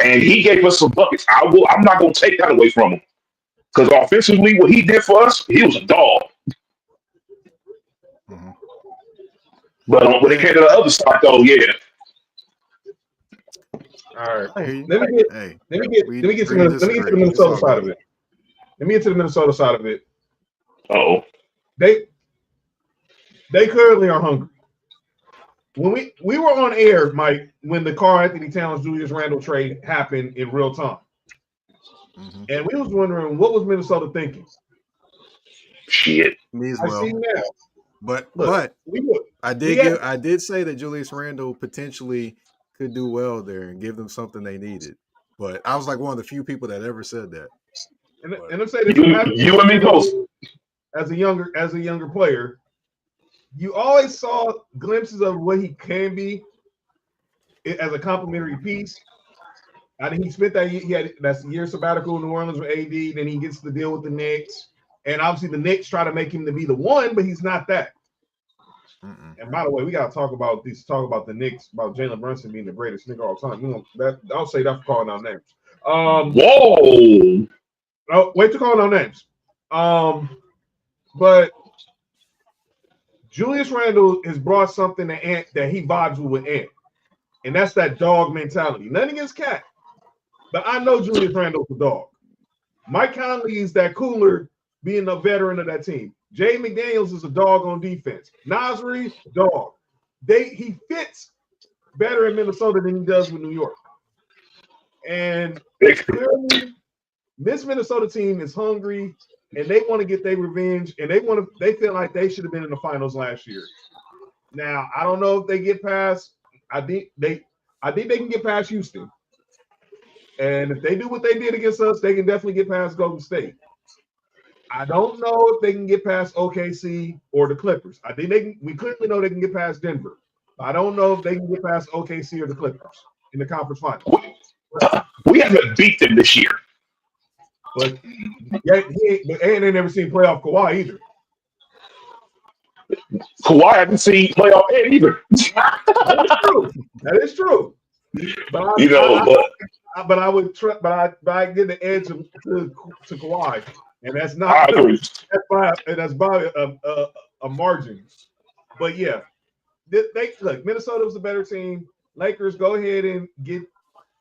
Speaker 4: and he gave us some buckets. I'm not going to take that away from him, because offensively, what he did for us, he was a dog. But when it came to the other side, though, yeah.
Speaker 1: All right. Let me get to the Minnesota side of it. Let me get to the Minnesota side of it.
Speaker 4: Oh.
Speaker 1: They clearly are hungry. When we were on air, Mike, when the Karl Anthony Towns Julius Randle trade happened in real time, and we was wondering what was Minnesota thinking.
Speaker 4: Shit,
Speaker 3: me as well.
Speaker 1: I see now.
Speaker 3: But I did say that Julius Randle potentially could do well there and give them something they needed. But I was like one of the few people that ever said that.
Speaker 1: And I'm saying
Speaker 4: you and me both.
Speaker 1: As a younger player, you always saw glimpses of what he can be as a complimentary piece. I think he spent that that's year sabbatical in New Orleans with AD. Then he gets to deal with the Knicks, and obviously the Knicks try to make him to be the one, but he's not that. And by the way, we gotta talk about the Knicks, about Jalen Brunson being the greatest nigga all time. I'll say that for calling out names.
Speaker 4: Whoa!
Speaker 1: Oh, wait to call out names. But Julius Randle has brought something to Ant that he vibes with Ant, and that's that dog mentality. Nothing against Cat, but I know Julius Randle's a dog. Mike Conley is that cooler, being a veteran of that team. Jay McDaniels is a dog on defense. Nasri, dog. He fits better in Minnesota than he does with New York. And clearly, this Minnesota team is hungry. and they want to get their revenge, and they feel like they should have been in the finals last year. Now, I don't know if they get past. I think they can get past Houston, and if they do what they did against us, they can definitely get past Golden State. I don't know if they can get past OKC or the Clippers. I think we clearly know they can get past Denver. I don't know if they can get past OKC or the Clippers in the conference final.
Speaker 4: We haven't beat them this year.
Speaker 1: But yeah, they never seen playoff Kawhi either.
Speaker 4: Kawhi hasn't seen playoff Ed either.
Speaker 1: That is true. But I give the edge to Kawhi, and that's not.
Speaker 4: I agree.
Speaker 1: That's by a margin. But yeah, look. Minnesota was the better team. Lakers, go ahead and get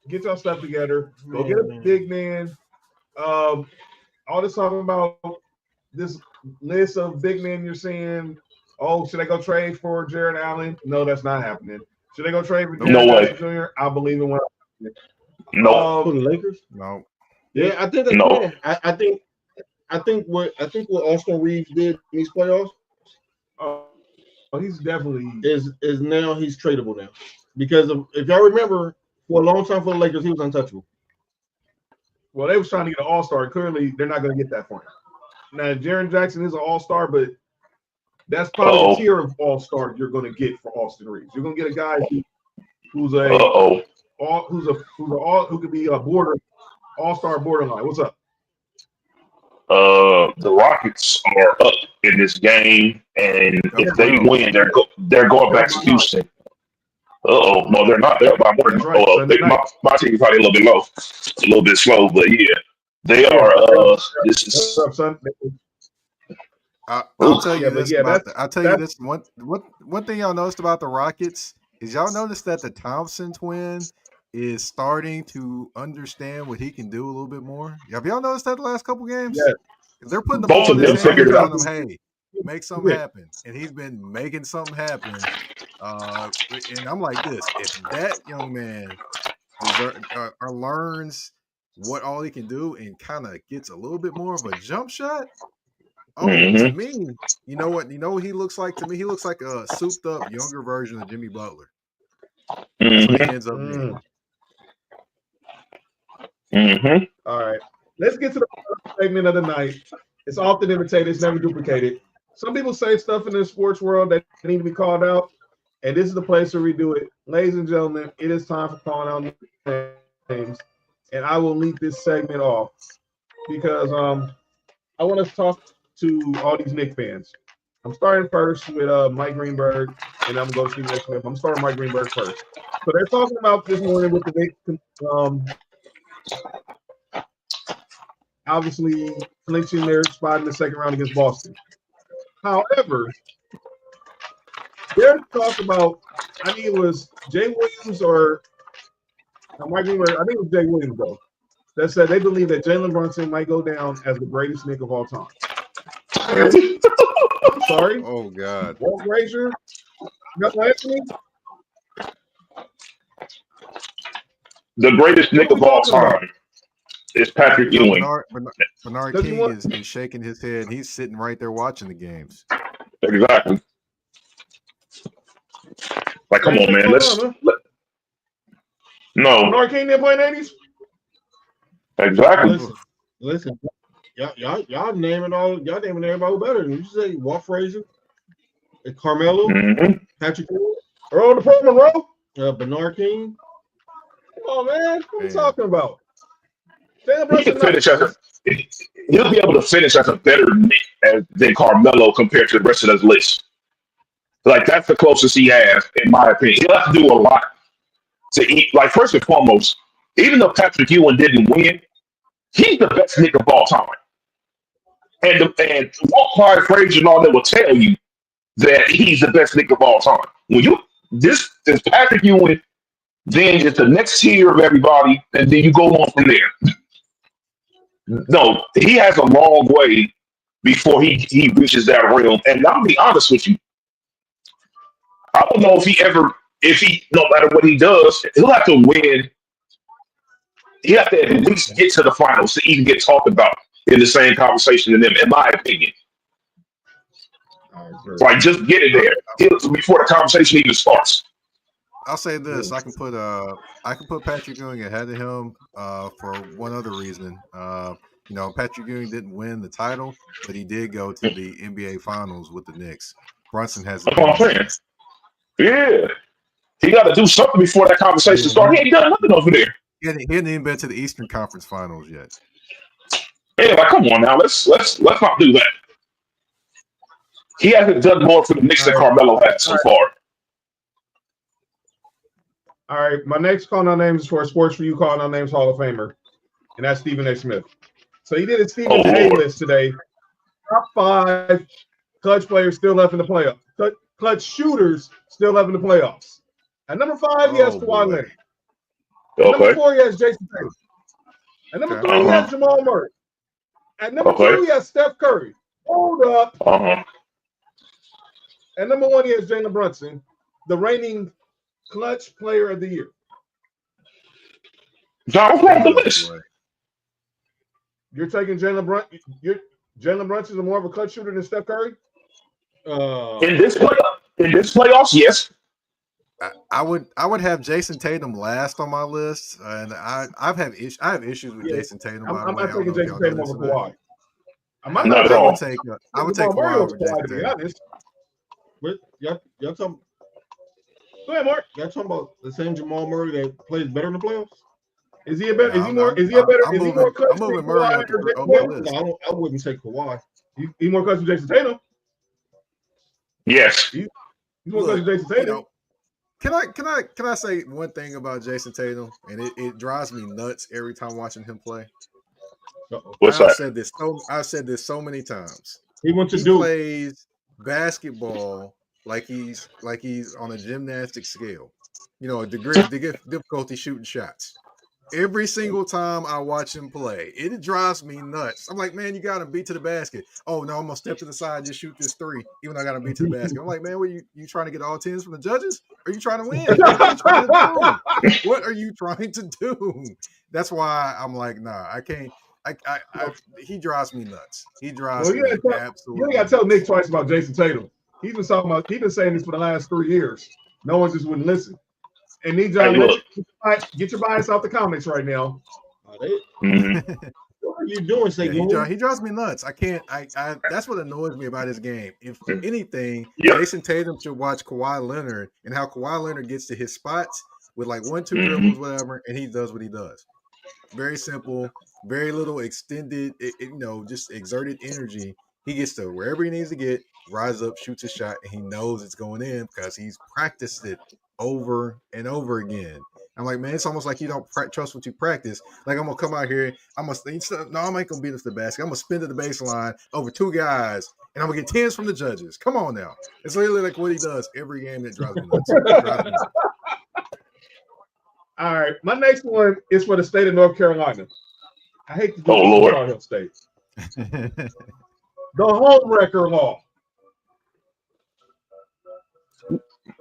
Speaker 1: your stuff together. Go get a big man. All this talking about this list of big men you're seeing. Oh, should I go trade for Jared Allen? No, that's not happening. Should I go trade for Jared Allen Jr.? I believe in what.
Speaker 4: No,
Speaker 2: for the Lakers.
Speaker 3: No.
Speaker 2: Yeah, I think that's
Speaker 4: no.
Speaker 2: I think what Austin Reeves did in these playoffs.
Speaker 1: He's definitely
Speaker 2: is now he's tradable now because if y'all remember, for a long time for the Lakers, he was untouchable.
Speaker 1: Well, they was trying to get an all-star. Clearly, they're not going to get that far. Now, Jaren Jackson is an all-star, but that's probably the tier of all-star you're going to get for Austin Reeves. You're going to get a guy who could be a all-star borderline. What's up?
Speaker 4: The Rockets are up in this game, and if they win, they're going back to Houston. No, they're not. They're by more than my team is probably a little bit low, a little bit slow, but yeah, they are. This is.
Speaker 3: I'll tell you this. I'll tell you this. One thing y'all noticed about the Rockets is y'all noticed that the Thompson twin is starting to understand what he can do a little bit more. Have y'all noticed that the last couple games?
Speaker 1: Yeah.
Speaker 3: They're putting the ball in his hand and telling him, "Hey, make something happen," and he's been making something happen. And I'm like this: if that young man learns what all he can do and kind of gets a little bit more of a jump shot, to me, you know what he looks like to me? He looks like a souped up younger version of Jimmy Butler. That's what he ends up being.
Speaker 1: All right, let's get to the segment of the night. It's often imitated, it's never duplicated. Some people say stuff in the sports world that need to be called out, and this is the place where we do it. Ladies and gentlemen, it is time for calling out names, and I will lead this segment off because I want to talk to all these Knicks fans. I'm starting first with Mike Greenberg, and I'm going to go to Stephen A. Smith. I'm starting Mike Greenberg first. So they're talking about this morning with the Knicks, obviously clinching their spot in the second round against Boston. However, they're talking about, I think it was Jay Williams or Mike Greenberg, I think it was Jay Williams, though, that said they believe that Jalen Brunson might go down as the greatest Knick of all time. I'm sorry.
Speaker 3: Oh, God.
Speaker 1: Walt Frazier? Anthony?
Speaker 4: The greatest Knick of all time is Patrick Ewing.
Speaker 3: Bernard King is shaking his head. He's sitting right there watching the games.
Speaker 4: Exactly. Like, come on, man. No.
Speaker 1: Bernard King didn't play in the 80s?
Speaker 4: Exactly.
Speaker 2: Listen. Y'all naming everybody better than you say. Walt Frazier, Carmelo, Patrick Ewing,
Speaker 1: Earl the Pro Monroe,
Speaker 2: Bernard King.
Speaker 1: Oh man, what are you talking about?
Speaker 4: He can finish he'll be able to finish as a better Knick than Carmelo compared to the rest of this list. Like, that's the closest he has, in my opinion. He'll have to do a lot to eat. Like, first and foremost, even though Patrick Ewing didn't win, he's the best Knick of all time. And Walt Frazier and all that will tell you that he's the best Knick of all time. When this is Patrick Ewing, then it's the next tier of everybody, and then you go on from there. No, he has a long way before he reaches that realm. And I'll be honest with you, I don't know if he, no matter what he does, he'll have to win. He have to at least get to the finals to even get talked about. in the same conversation in them, in my opinion. Like, just get it there before the conversation even starts.
Speaker 3: I'll say this: I can put Patrick Ewing ahead of him for one other reason. Patrick Ewing didn't win the title, but he did go to the NBA Finals with the Knicks. Brunson has.
Speaker 4: That's what I'm saying. Yeah, he got to do something before that conversation starts. He ain't done nothing over there.
Speaker 3: He hadn't even been to the Eastern Conference Finals yet.
Speaker 4: Yeah, like, come on now, let's not do that. He hasn't done more for the Knicks than Carmelo has so far.
Speaker 1: All right, my next call on names is for a Sports4U call on names Hall of Famer, and that's Stephen A. Smith. So he did his Stephen A. list today. Top 5 clutch players still left in the playoffs. Clutch shooters still left in the playoffs. At number 5, he has Kawhi Leonard. At number 4, he has Jason Tatum. At number 3, he has Jamal Murray. At number 2, he has Steph Curry. Hold up. At number 1, he has Jalen Brunson, the reigning clutch player of the year.
Speaker 4: John, what's wrong with the list?
Speaker 1: You're taking Jalen Brunson. Jalen Brunson is more of a clutch shooter than Steph Curry.
Speaker 4: In this playoffs, yes.
Speaker 3: I would have Jason Tatum last on my list, and I have issues with Jason Tatum.
Speaker 1: I'm not taking Jason Tatum over Kawhi.
Speaker 3: I would take Kawhi over Jason
Speaker 1: Tatum. Y'all talking? Go ahead, Mark.
Speaker 2: Y'all talking about the same Jamal Murray that plays better in the playoffs?
Speaker 1: Is he more clutch?
Speaker 3: I'm moving Murray up on my list.
Speaker 2: No, I wouldn't take Kawhi.
Speaker 1: He more clutch than Jason Tatum.
Speaker 4: Yes.
Speaker 1: He's more clutch than Jason Tatum.
Speaker 3: Can I say one thing about Jason Tatum? And it drives me nuts every time watching him play. I've said this so many times.
Speaker 2: He
Speaker 3: plays basketball like he's on a gymnastic scale. A degree of difficulty shooting shots. Every single time I watch him play, it drives me nuts. I'm like, man, you got to beat to the basket. Oh no, I'm gonna step to the side and just shoot this 3, even though I got to beat to the basket. I'm like, man, what you trying to get all 10s from the judges? Are you trying to win? What are you trying to do? That's why I'm like, nah, I can't. He drives me nuts. He drives me absolutely.
Speaker 1: You got to tell Nick twice about Jason Tatum. He's been saying this for the last 3 years. No one just wouldn't listen. And need John, get your bias off the comments right now.
Speaker 2: What are you doing?
Speaker 3: He drives me nuts. I can't. That's what annoys me about his game. If anything, Jason Tatum should watch Kawhi Leonard and how Kawhi Leonard gets to his spots with like 1-2 dribbles, whatever, and he does what he does. Very simple, very little extended, just exerted energy. He gets to wherever he needs to get, rise up, shoots a shot, and he knows it's going in because he's practiced it over and over again. I'm like, man, it's almost like you don't trust what you practice. Like, I'm gonna come out here, I ain't gonna beat us to the basket. I'm gonna spin to the baseline over 2 guys, and I'm gonna get 10s from the judges. Come on now. It's literally like what he does every game that drives me nuts.
Speaker 1: All right, my next one is for the state of North Carolina. I hate to do Lord State. The home wrecker law.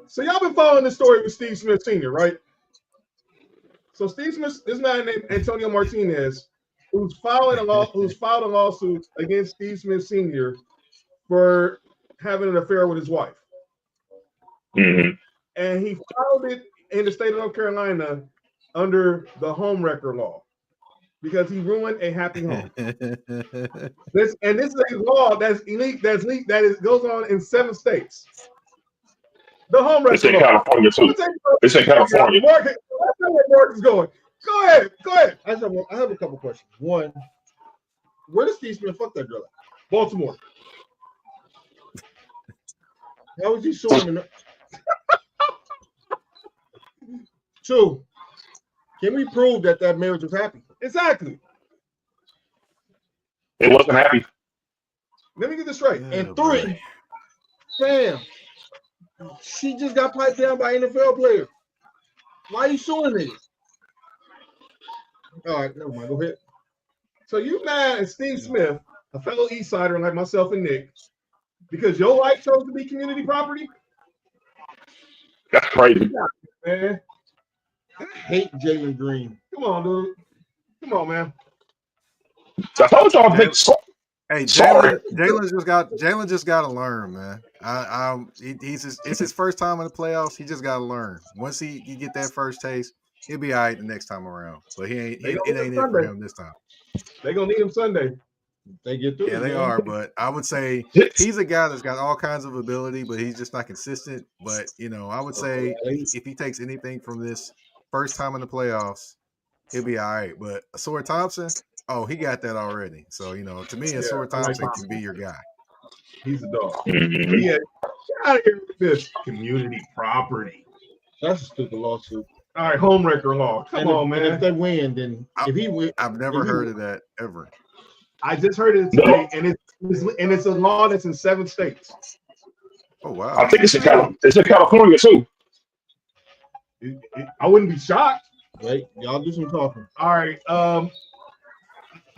Speaker 1: So y'all been following this story with Steve Smith Sr., right? So Steve Smith, this man named Antonio Martinez, who's filed a lawsuit against Steve Smith Sr. for having an affair with his wife.
Speaker 4: Mm-hmm.
Speaker 1: And he filed it in the state of North Carolina under the home wrecker law because he ruined a happy home. This is a law that's elite, goes on in 7 states. The home wrecker
Speaker 4: law. It's in California too. It's in California.
Speaker 1: Mark is going. Go ahead.
Speaker 2: I have a couple questions. One, where does Steve Smith fuck that girl at?
Speaker 1: Baltimore.
Speaker 2: How was he suing? 2, can we prove that marriage was happy?
Speaker 1: Exactly.
Speaker 4: It wasn't happy.
Speaker 1: Let me get this straight.
Speaker 2: And 3, fam, she just got piped down by NFL players. Why are you suing niggas? All right, never mind. Go ahead.
Speaker 1: So you mad at Steve Smith, a fellow East Sider like myself and Nick, because your wife chose to be community property?
Speaker 4: That's crazy.
Speaker 1: Man.
Speaker 2: I hate Jalen Green.
Speaker 1: Come on, dude. Come on, man.
Speaker 4: I told y'all big.
Speaker 3: Hey,
Speaker 4: Sorry.
Speaker 3: Jalen just got to learn, man. It's his first time in the playoffs. He just got to learn. Once he get that first taste, he'll be all right the next time around. But it ain't it for him this time.
Speaker 1: They're gonna need him Sunday.
Speaker 2: They get through.
Speaker 3: Yeah, they are. But I would say he's a guy that's got all kinds of ability, but he's just not consistent. But I would say if he takes anything from this first time in the playoffs, he'll be all right. But Asor Thompson. Oh, he got that already. So, to me, Asor Thompson can be your guy.
Speaker 1: He's a dog.
Speaker 4: Mm-hmm.
Speaker 1: Yeah, get out of here with this community property.
Speaker 2: That's a stupid lawsuit.
Speaker 1: All right, homewrecker law. Come on, man.
Speaker 2: If they win, then if he win,
Speaker 3: I've never heard of that ever.
Speaker 1: I just heard it today, and it's a law that's in 7 states.
Speaker 3: Oh wow!
Speaker 4: I think it's in California too.
Speaker 1: I wouldn't be shocked.
Speaker 2: Wait, y'all do some talking.
Speaker 1: All right, I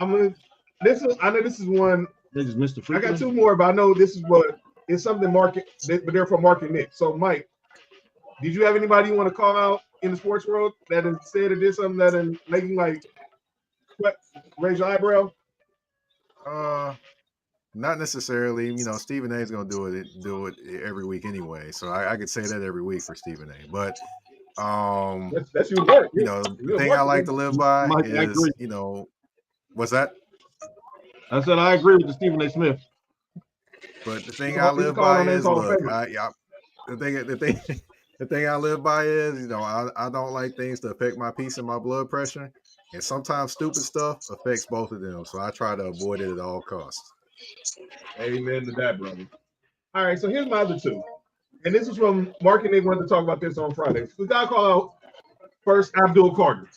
Speaker 1: know this is one.
Speaker 2: This is Mr. Freakin'.
Speaker 1: I got 2 more, but I know this is what it's something market, but they're for Mark and Nick. So, Mike, did you have anybody you want to call out in the sports world that has said or did something that is making raise your eyebrow?
Speaker 3: Not necessarily. Stephen A is gonna do it every week anyway. So I could say that every week for Stephen A. But
Speaker 1: that's your work.
Speaker 3: The thing I like to live by is what's that?
Speaker 2: I said I agree with Stephen A. Smith.
Speaker 3: But the thing I live by is look. The thing I live by is I don't like things to affect my peace and my blood pressure, and sometimes stupid stuff affects both of them. So I try to avoid it at all costs.
Speaker 1: Amen to that, brother. All right, so here's my other 2, and this is from Mark and Nick wanted to talk about this on Friday. We got to call out first Abdul Carter.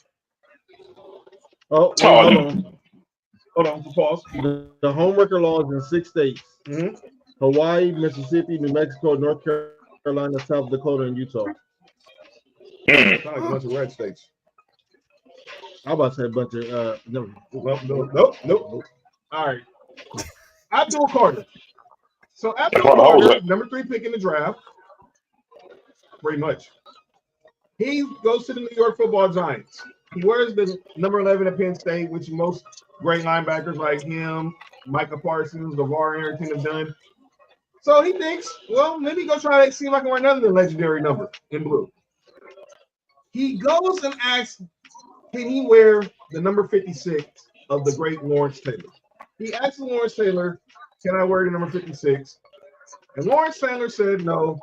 Speaker 2: Hold on, pause. The homewrecker law is in 6 states: Hawaii, Mississippi, New Mexico, North Carolina, South Dakota, and Utah.
Speaker 1: Sounds like a bunch of red states.
Speaker 2: I'm about to say a bunch of
Speaker 1: nope. All right, Abdul Carter. So Abdul Carter, number 3 pick in the draft, pretty much. He goes to the New York Football Giants. He wears the number 11 at Penn State, which most great linebackers like him, Micah Parsons, LeVar Arrington have done. So he thinks, well, let me go try to see if I can wear another legendary number in blue. He goes and asks, can he wear the number 56 of the great Lawrence Taylor? He asked Lawrence Taylor, can I wear the number 56? And Lawrence Taylor said, no,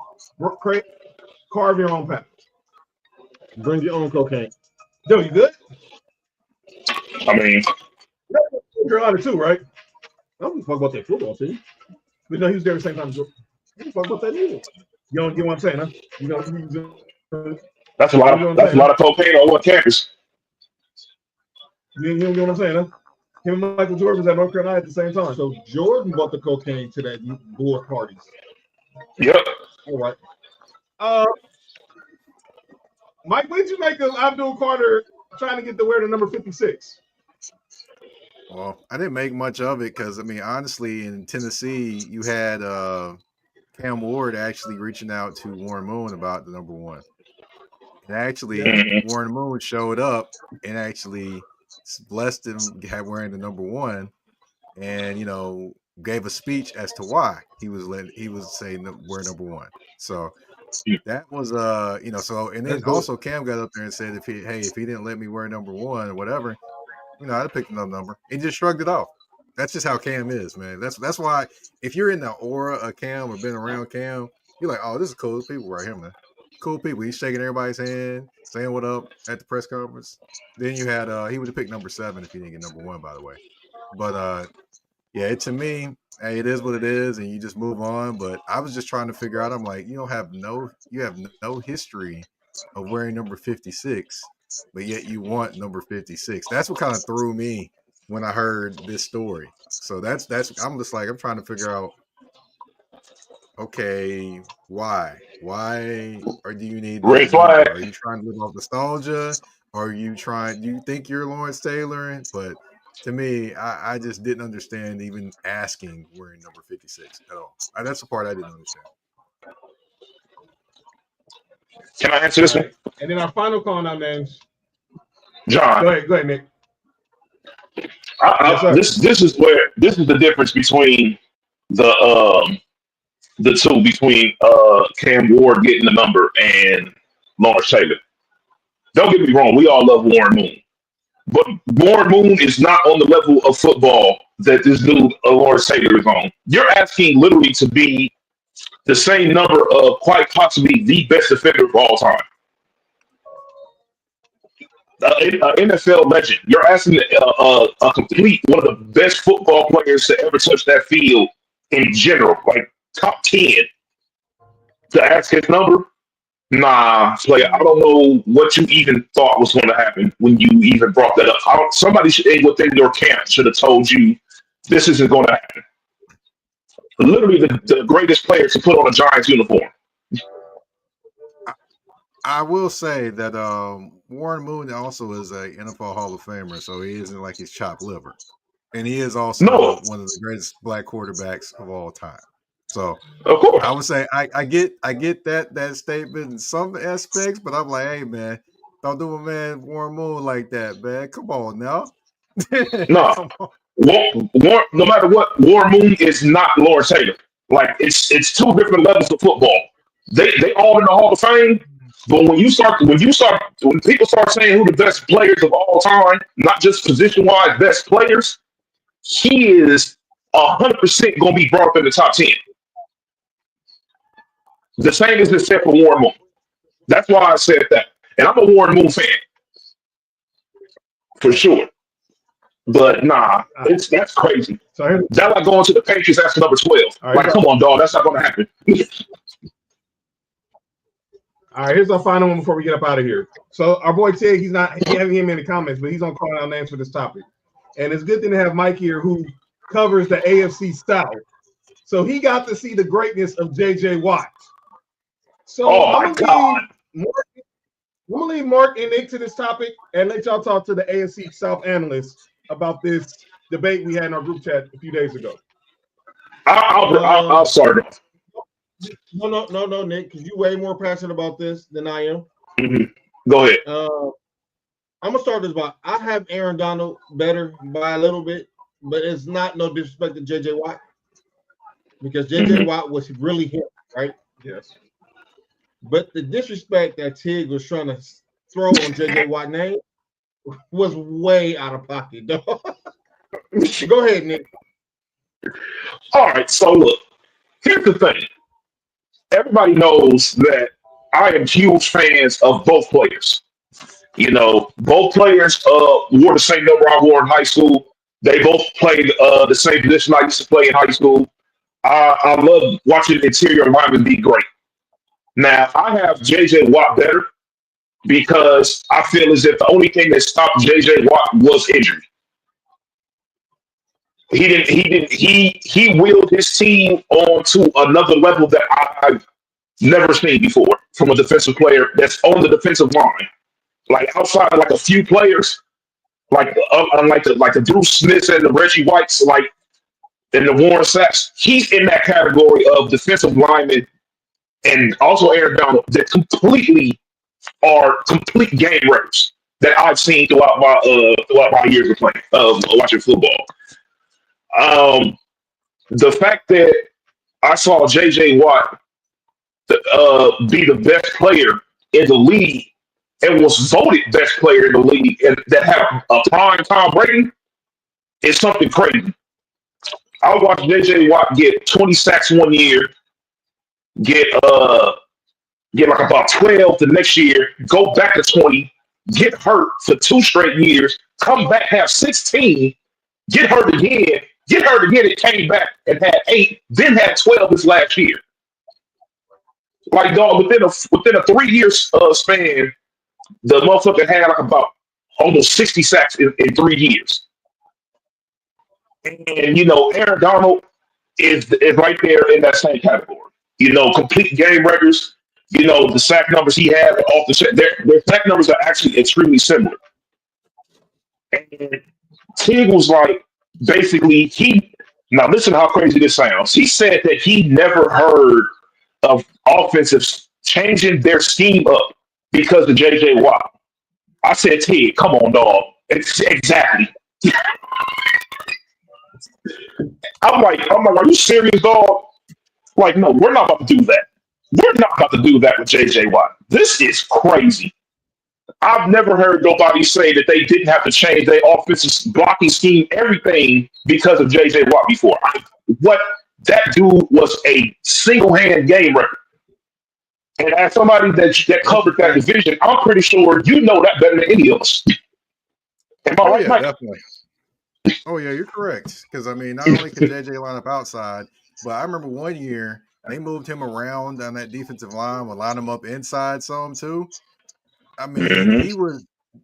Speaker 1: carve your own path.
Speaker 2: Bring your own cocaine.
Speaker 1: Joe, you good?
Speaker 4: I mean,
Speaker 1: Carolina too, right? I don't talk about that football team. But no, he was there at the same time. I don't talk about that either. You don't get what I'm saying, huh?
Speaker 4: That's a lot of cocaine on one campus.
Speaker 1: You don't get what I'm saying, huh? Him and Michael Jordan was at North Carolina at the same time.
Speaker 2: So Jordan brought the cocaine to that board parties.
Speaker 4: Yep.
Speaker 2: All right.
Speaker 1: Mike, what did you make of Abdul Carter trying to get to wear the number 56?
Speaker 3: Well, I didn't make much of it because, honestly, in Tennessee, you had Cam Ward actually reaching out to Warren Moon about the number 1. And actually, Warren Moon showed up and actually blessed him wearing the number 1 and, gave a speech as to why he was saying wear number 1. So that was so, and then also Cam got up there and said if he didn't let me wear number 1 or whatever, I'd pick another number. He just shrugged it off. That's just how Cam is, man. That's why if you're in the aura of Cam or been around Cam, you're like, oh, this is cool people right here, man. Cool people. He's shaking everybody's hand, saying what up at the press conference. Then you had he would have picked number 7 if he didn't get number 1, by the way. But to me, hey, it is what it is, and you just move on. But I was just trying to figure out. I'm like, you have no history of wearing number 56, but yet you want number 56. That's what kind of threw me when I heard this story. So that's I'm just like, I'm trying to figure out, okay, why or do you need
Speaker 4: red flag?
Speaker 3: Are you trying to live off nostalgia? Or do you think you're Lawrence Taylor? But to me, I just didn't understand even asking wearing number 56 at all. That's the part I didn't understand.
Speaker 4: Can I answer this one?
Speaker 1: And then our final call now names.
Speaker 4: John.
Speaker 1: Go ahead, Nick.
Speaker 4: This is the difference between the two, between Cam Ward getting the number and Lawrence Taylor. Don't get me wrong, we all love Warren Moon. But Warren Moon is not on the level of football that this dude, Lawrence Taylor, is on. You're asking literally to be the same number of quite possibly the best defender of all time. An NFL legend. You're asking a complete one of the best football players to ever touch that field in general, like top 10. To ask his number? Nah, player. I don't know what you even thought was going to happen when you even brought that up. Somebody within your camp should have told you this isn't going to happen. Literally the greatest player to put on a Giants uniform.
Speaker 3: I will say that Warren Moon also is a NFL Hall of Famer, so he isn't like his chopped liver. And he is also one of the greatest black quarterbacks of all time. So
Speaker 4: of course,
Speaker 3: I would say I get that statement in some aspects, but I'm like, hey man, don't do a man Warren Moon like that, man. Come on now.
Speaker 4: No. No matter what, Warren Moon is not Lawrence Taylor. Like it's two different levels of football. They all in the Hall of Fame, but when people start saying who the best players of all time, not just position wise best players, he is 100% going to be brought up in the top 10. The same is said for Warren Moon. That's why I said that. And I'm a Warren Moon fan. For sure. But nah, that's crazy.
Speaker 1: So
Speaker 4: that's like going to the Patriots after number 12. Like, come on, dog. That's not going to happen.
Speaker 1: All right, here's our final one before we get up out of here. So our boy Tig, he hasn't him in the comments, but he's on call out names for this topic. And it's a good thing to have Mike here who covers the AFC South. So he got to see the greatness of J.J. Watt. So I'm gonna leave Mark and Nick to this topic and let y'all talk to the AFC South analysts about this debate we had in our group chat a few days ago.
Speaker 4: I'll start it.
Speaker 2: No, Nick, because you're way more passionate about this than I am.
Speaker 4: Mm-hmm. Go ahead.
Speaker 2: I'm gonna start this by I have Aaron Donald better by a little bit, but it's not no disrespect to J.J. Watt because J.J. Watt was really him, right?
Speaker 1: Yes.
Speaker 2: But the disrespect that Tig was trying to throw on J.J. Watt's name was way out of pocket, dog. Go ahead, Nick.
Speaker 4: All right, so look, here's the thing. Everybody knows that I am huge fans of both players. You know, both players wore the same number I wore in high school. They both played the same position I used to play in high school. I love watching interior linemen be great. Now, I have J.J. Watt better because I feel as if the only thing that stopped J.J. Watt was injury. He wheeled his team on to another level that I've never seen before from a defensive player that's on the defensive line. Like outside of like a few players, like the Bruce Smiths and the Reggie Whites, like and the Warren Sacks, he's in that category of defensive linemen. And also Aaron Donald, that are complete game reps that I've seen throughout my years of playing, watching football. The fact that I saw J.J. Watt be the best player in the league and was voted best player in the league and that had a prime time rating is something crazy. I watched J.J. Watt get 20 sacks one year, get like about 12 the next year, go back to 20, get hurt for 2 straight years, come back, have 16, get hurt again, it came back and had 8, then had 12 this last year. Like, dog, within a 3-year span, the motherfucker had like about almost 60 sacks in 3 years. And, you know, Aaron Donald is right there in that same category. You know, complete game records. You know, the sack numbers he had off the set, their sack numbers are actually extremely similar. And Tig was like, basically, now listen to how crazy this sounds. He said that he never heard of offensives changing their scheme up because of J.J. Watt. I said, Tig, come on, dog. Exactly. I'm like, are you serious, dog? Like, no, we're not about to do that. We're not about to do that with JJ Watt. This is crazy. I've never heard nobody say that they didn't have to change their offensive blocking scheme, everything because of JJ Watt before. What that dude was a single hand game record. And as somebody that covered that division, I'm pretty sure you know that better than any of us. Am I right, Mike?
Speaker 3: Definitely. Oh yeah, you're correct. Because I mean, not only can JJ line up outside, but I remember one year they moved him around on that defensive line, would line him up inside some too. I mean,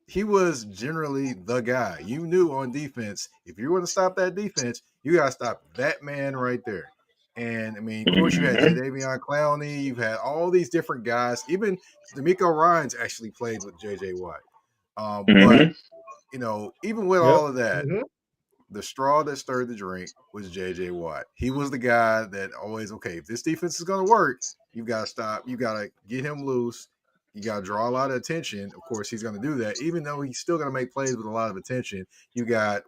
Speaker 3: he was generally the guy. You knew on defense, if you want to stop that defense, you gotta stop that man right there. And I mean, of course, you had Jadeveon Clowney, you've had all these different guys. Even D'Amico Ryans actually played with JJ Watt. But you know, even with all of that, the straw that stirred the drink was JJ Watt. He was the guy that always, okay, if this defense is going to work, you got to stop. You got to get him loose. You got to draw a lot of attention. Of course, he's going to do that, even though he's still going to make plays with a lot of attention. You got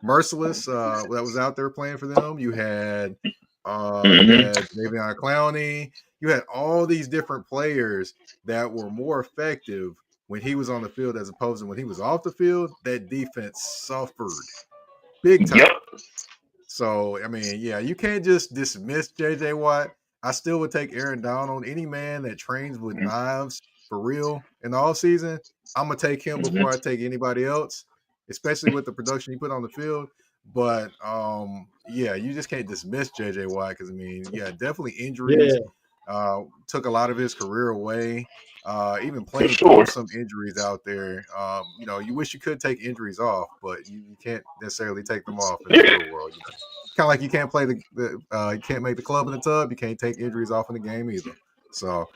Speaker 3: Merciless that was out there playing for them. You had Davion Clowney. You had all these different players that were more effective when he was on the field as opposed to when he was off the field. That defense suffered big time. So, I mean, yeah, you can't just dismiss JJ Watt. I still would take Aaron Donald. Any man that trains with knives for real in the offseason, I'm going to take him before I take anybody else, especially with the production he put on the field. But, yeah, you just can't dismiss JJ Watt because, I mean, yeah, definitely injuries took a lot of his career away. Even playing through some injuries out there, you know, you wish you could take injuries off, but you can't necessarily take them off in the real world. You know? Kind of like you can't play you can't make the club in the tub. You can't take injuries off in the game either. So,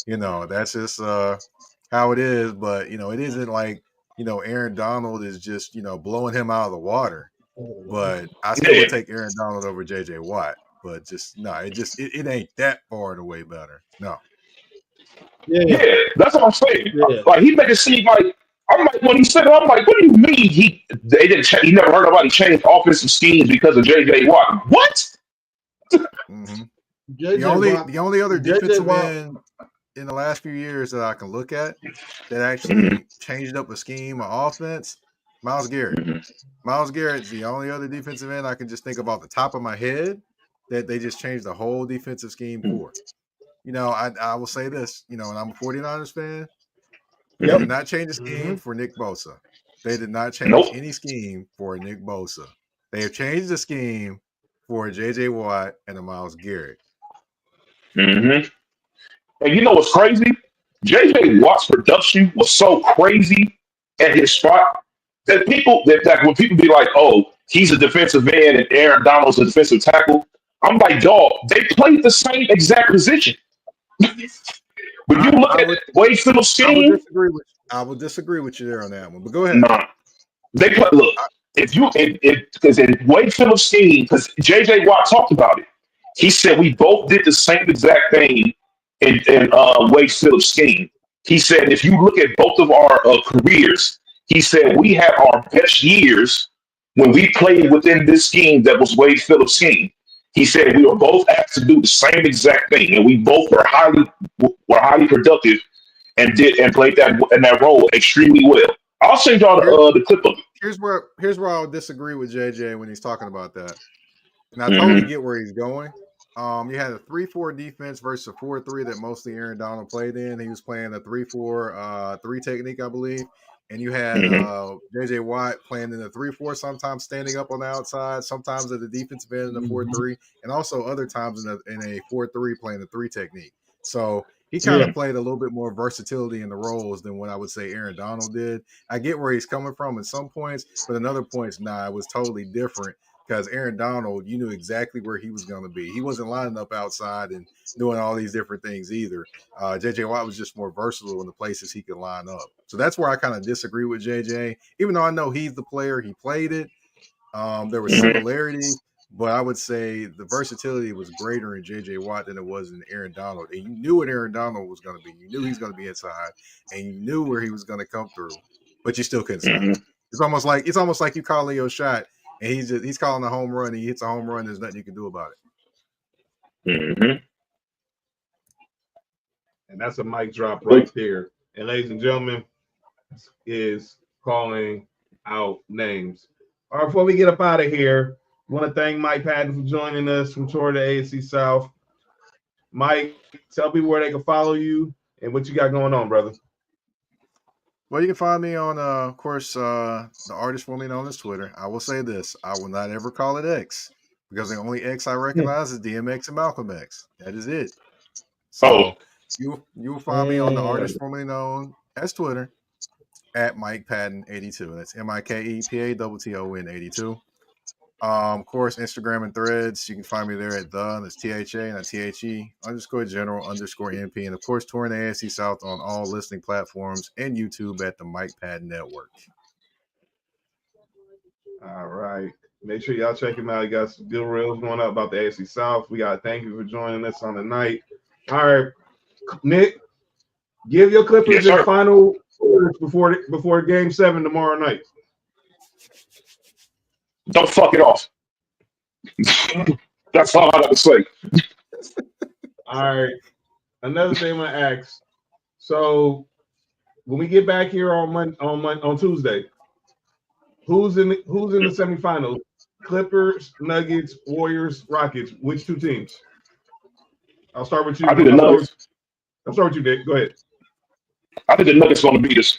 Speaker 3: you know, that's just how it is. But you know, it isn't like, you know, Aaron Donald is just, you know, blowing him out of the water. But I still would take Aaron Donald over JJ Watt. But just no, it ain't that far and away better. No.
Speaker 4: Yeah, that's what I'm saying. Like he made it seem like, I'm like, when he said it, I'm like, what do you mean he never heard nobody change offensive schemes because of JJ Watt? What?
Speaker 3: The only other defensive end in the last few years that I can look at that actually changed up a scheme of offense, Myles Garrett. Myles Garrett's the only other defensive end I can just think of off the top of my head that they just changed the whole defensive scheme for. You know, I will say this, you know, and I'm a 49ers fan. They did not change the scheme for Nick Bosa. They did not change any scheme for Nick Bosa. They have changed the scheme for JJ Watt and a Myles Garrett.
Speaker 4: And you know what's crazy? JJ Watt's production was so crazy at his spot that when people be like, oh, he's a defensive end and Aaron Donald's a defensive tackle, I'm like, dog, they played the same exact position. When you look at Wade Phillips' scheme,
Speaker 3: I would disagree with you there on that one. But go ahead.
Speaker 4: Nah, they play. Look, because in Wade Phillips' scheme, because JJ Watt talked about it, he said we both did the same exact thing in Wade Phillips' scheme. He said if you look at both of our careers, he said we had our best years when we played within this scheme that was Wade Phillips' scheme. He said we were both asked to do the same exact thing, and we both were highly productive and played that role extremely well. I'll send y'all the clip of it.
Speaker 3: Here's where I'll disagree with JJ when he's talking about that. And I totally get where he's going. You had a 3-4 defense versus a 4-3 that mostly Aaron Donald played in. He was playing a 3-4-3 technique, I believe. And you had JJ Watt playing in the 3-4, sometimes standing up on the outside, sometimes at the defensive end in the 4-3, and also other times in a 4-3 playing the 3 technique. So he kind of played a little bit more versatility in the roles than what I would say Aaron Donald did. I get where he's coming from at some points, but in other points, it was totally different. Because Aaron Donald, you knew exactly where he was going to be. He wasn't lining up outside and doing all these different things either. JJ Watt was just more versatile in the places he could line up. So that's where I kind of disagree with JJ. Even though I know he's the player, he played it. There were similarities, but I would say the versatility was greater in JJ Watt than it was in Aaron Donald. And you knew what Aaron Donald was going to be. You knew he was going to be inside, and you knew where he was going to come through, but you still couldn't stop him. It's almost like you calling your shot, and he's calling a home run. He hits a home run. There's nothing you can do about it.
Speaker 4: Mm-hmm.
Speaker 1: And that's a mic drop right there. And ladies and gentlemen, is calling out names. All right, before we get up out of here, I want to thank Mike Patton for joining us from tour to AFC South. Mike, tell people where they can follow you and what you got going on, brother.
Speaker 3: Well, you can find me on, of course, the artist formerly known as Twitter. I will say this: I will not ever call it X, because the only X I recognize is DMX and Malcolm X. That is it. So you will find me on the artist formerly known as Twitter at Mike Patton 82. That's MikePatton 82. Of course, Instagram and Threads. You can find me there at that's THA, not THE _general_NP. And of course, touring the AFC South on all listening platforms and YouTube at the Mike Patton Network.
Speaker 1: All right. Make sure y'all check him out. You got some good reels going up about the AFC South. We got to thank you for joining us on the night. All right, Nick, give your Clippers their final orders before Game 7 tomorrow night.
Speaker 4: Don't fuck it off. That's all I got to say.
Speaker 1: All right. Another thing I'm gonna ask. So when we get back here on Tuesday, who's in the semifinals? Clippers, Nuggets, Warriors, Rockets. Which two teams? I'll start with you.
Speaker 4: I think the Nuggets.
Speaker 1: I'll start with you, Dick. Go ahead.
Speaker 4: I think the Nuggets going to beat us.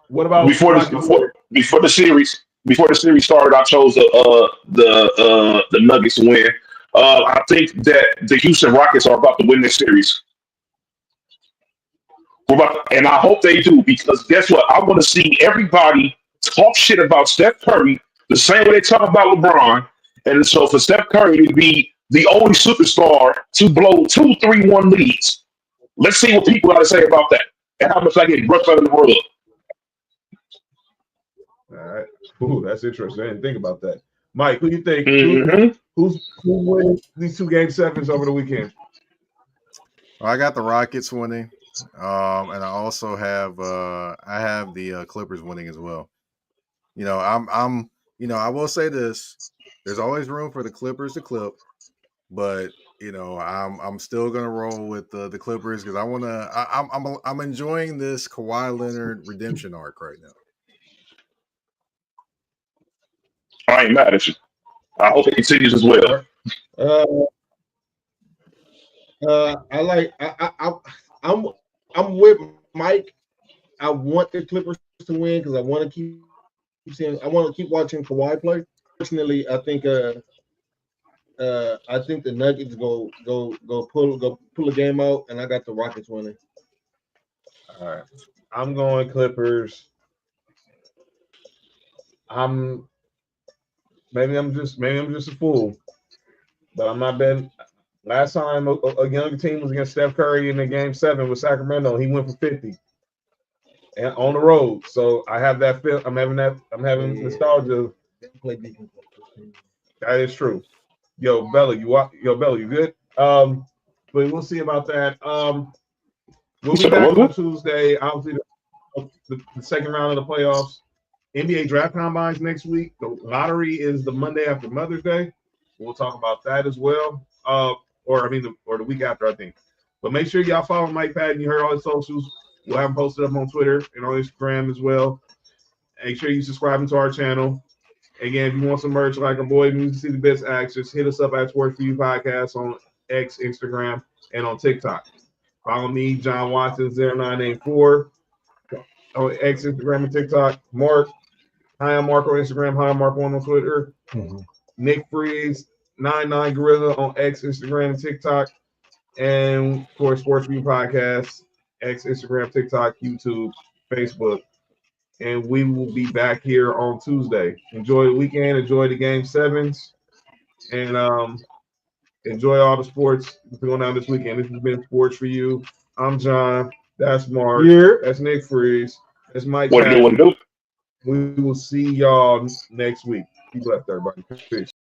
Speaker 1: What about
Speaker 4: before the series? Before the series started, I chose the Nuggets to win. I think that the Houston Rockets are about to win this series. And I hope they do, because guess what? I want to see everybody talk shit about Steph Curry the same way they talk about LeBron. And so for Steph Curry to be the only superstar to blow 2-3-1 leads, let's see what people got to say about that and how much I get brushed out of the world.
Speaker 1: All right. Ooh, that's interesting. I didn't think about that. Mike, who do you think? Who wins these 2 Game 7s over the weekend?
Speaker 3: Well, I got the Rockets winning, and I also have the Clippers winning as well. You know, I will say this: there's always room for the Clippers to clip, but you know, I'm still gonna roll with the Clippers because I'm enjoying this Kawhi Leonard redemption arc right now.
Speaker 4: I ain't mad at you. I hope it continues as well.
Speaker 2: I'm with Mike. I want the Clippers to win because I want to keep watching Kawhi play. Personally, I think the Nuggets go pull a game out, and I got the Rockets winning.
Speaker 1: All right, I'm going Clippers. Maybe I'm just a fool, but I'm not betting. Last time a young team was against Steph Curry in the Game 7 with Sacramento, he went for 50 and on the road. So I have that feel. I'm having nostalgia. That is true. Yo, Bella, you good? But we'll see about that. We'll be back on Tuesday. Obviously, the second round of the playoffs. NBA draft combines next week. The lottery is the Monday after Mother's Day. We'll talk about that as well. Or the week after, I think. But make sure y'all follow Mike Patton. You heard all his socials. We'll have them posted up on Twitter and on Instagram as well. Make sure you subscribe to our channel. Again, if you want some merch like our boy, you see the best acts, just hit us up at Sports4U Podcast on X, Instagram, and on TikTok. Follow me, John Watson 0984 on X, Instagram, and TikTok. Mark. Hi, I'm Mark on Instagram. Hi, I'm Mark1 on Twitter. Nick Freeze, 99 Gorilla on X, Instagram, and TikTok. And for Sports4U Podcast, X, Instagram, TikTok, YouTube, Facebook. And we will be back here on Tuesday. Enjoy the weekend. Enjoy the Game 7s. And enjoy all the sports going on this weekend. This has been Sports4U. I'm John. That's Mark. That's Nick Freeze. That's Mike.
Speaker 4: What do?
Speaker 1: We will see y'all next week. Be blessed, everybody. Peace.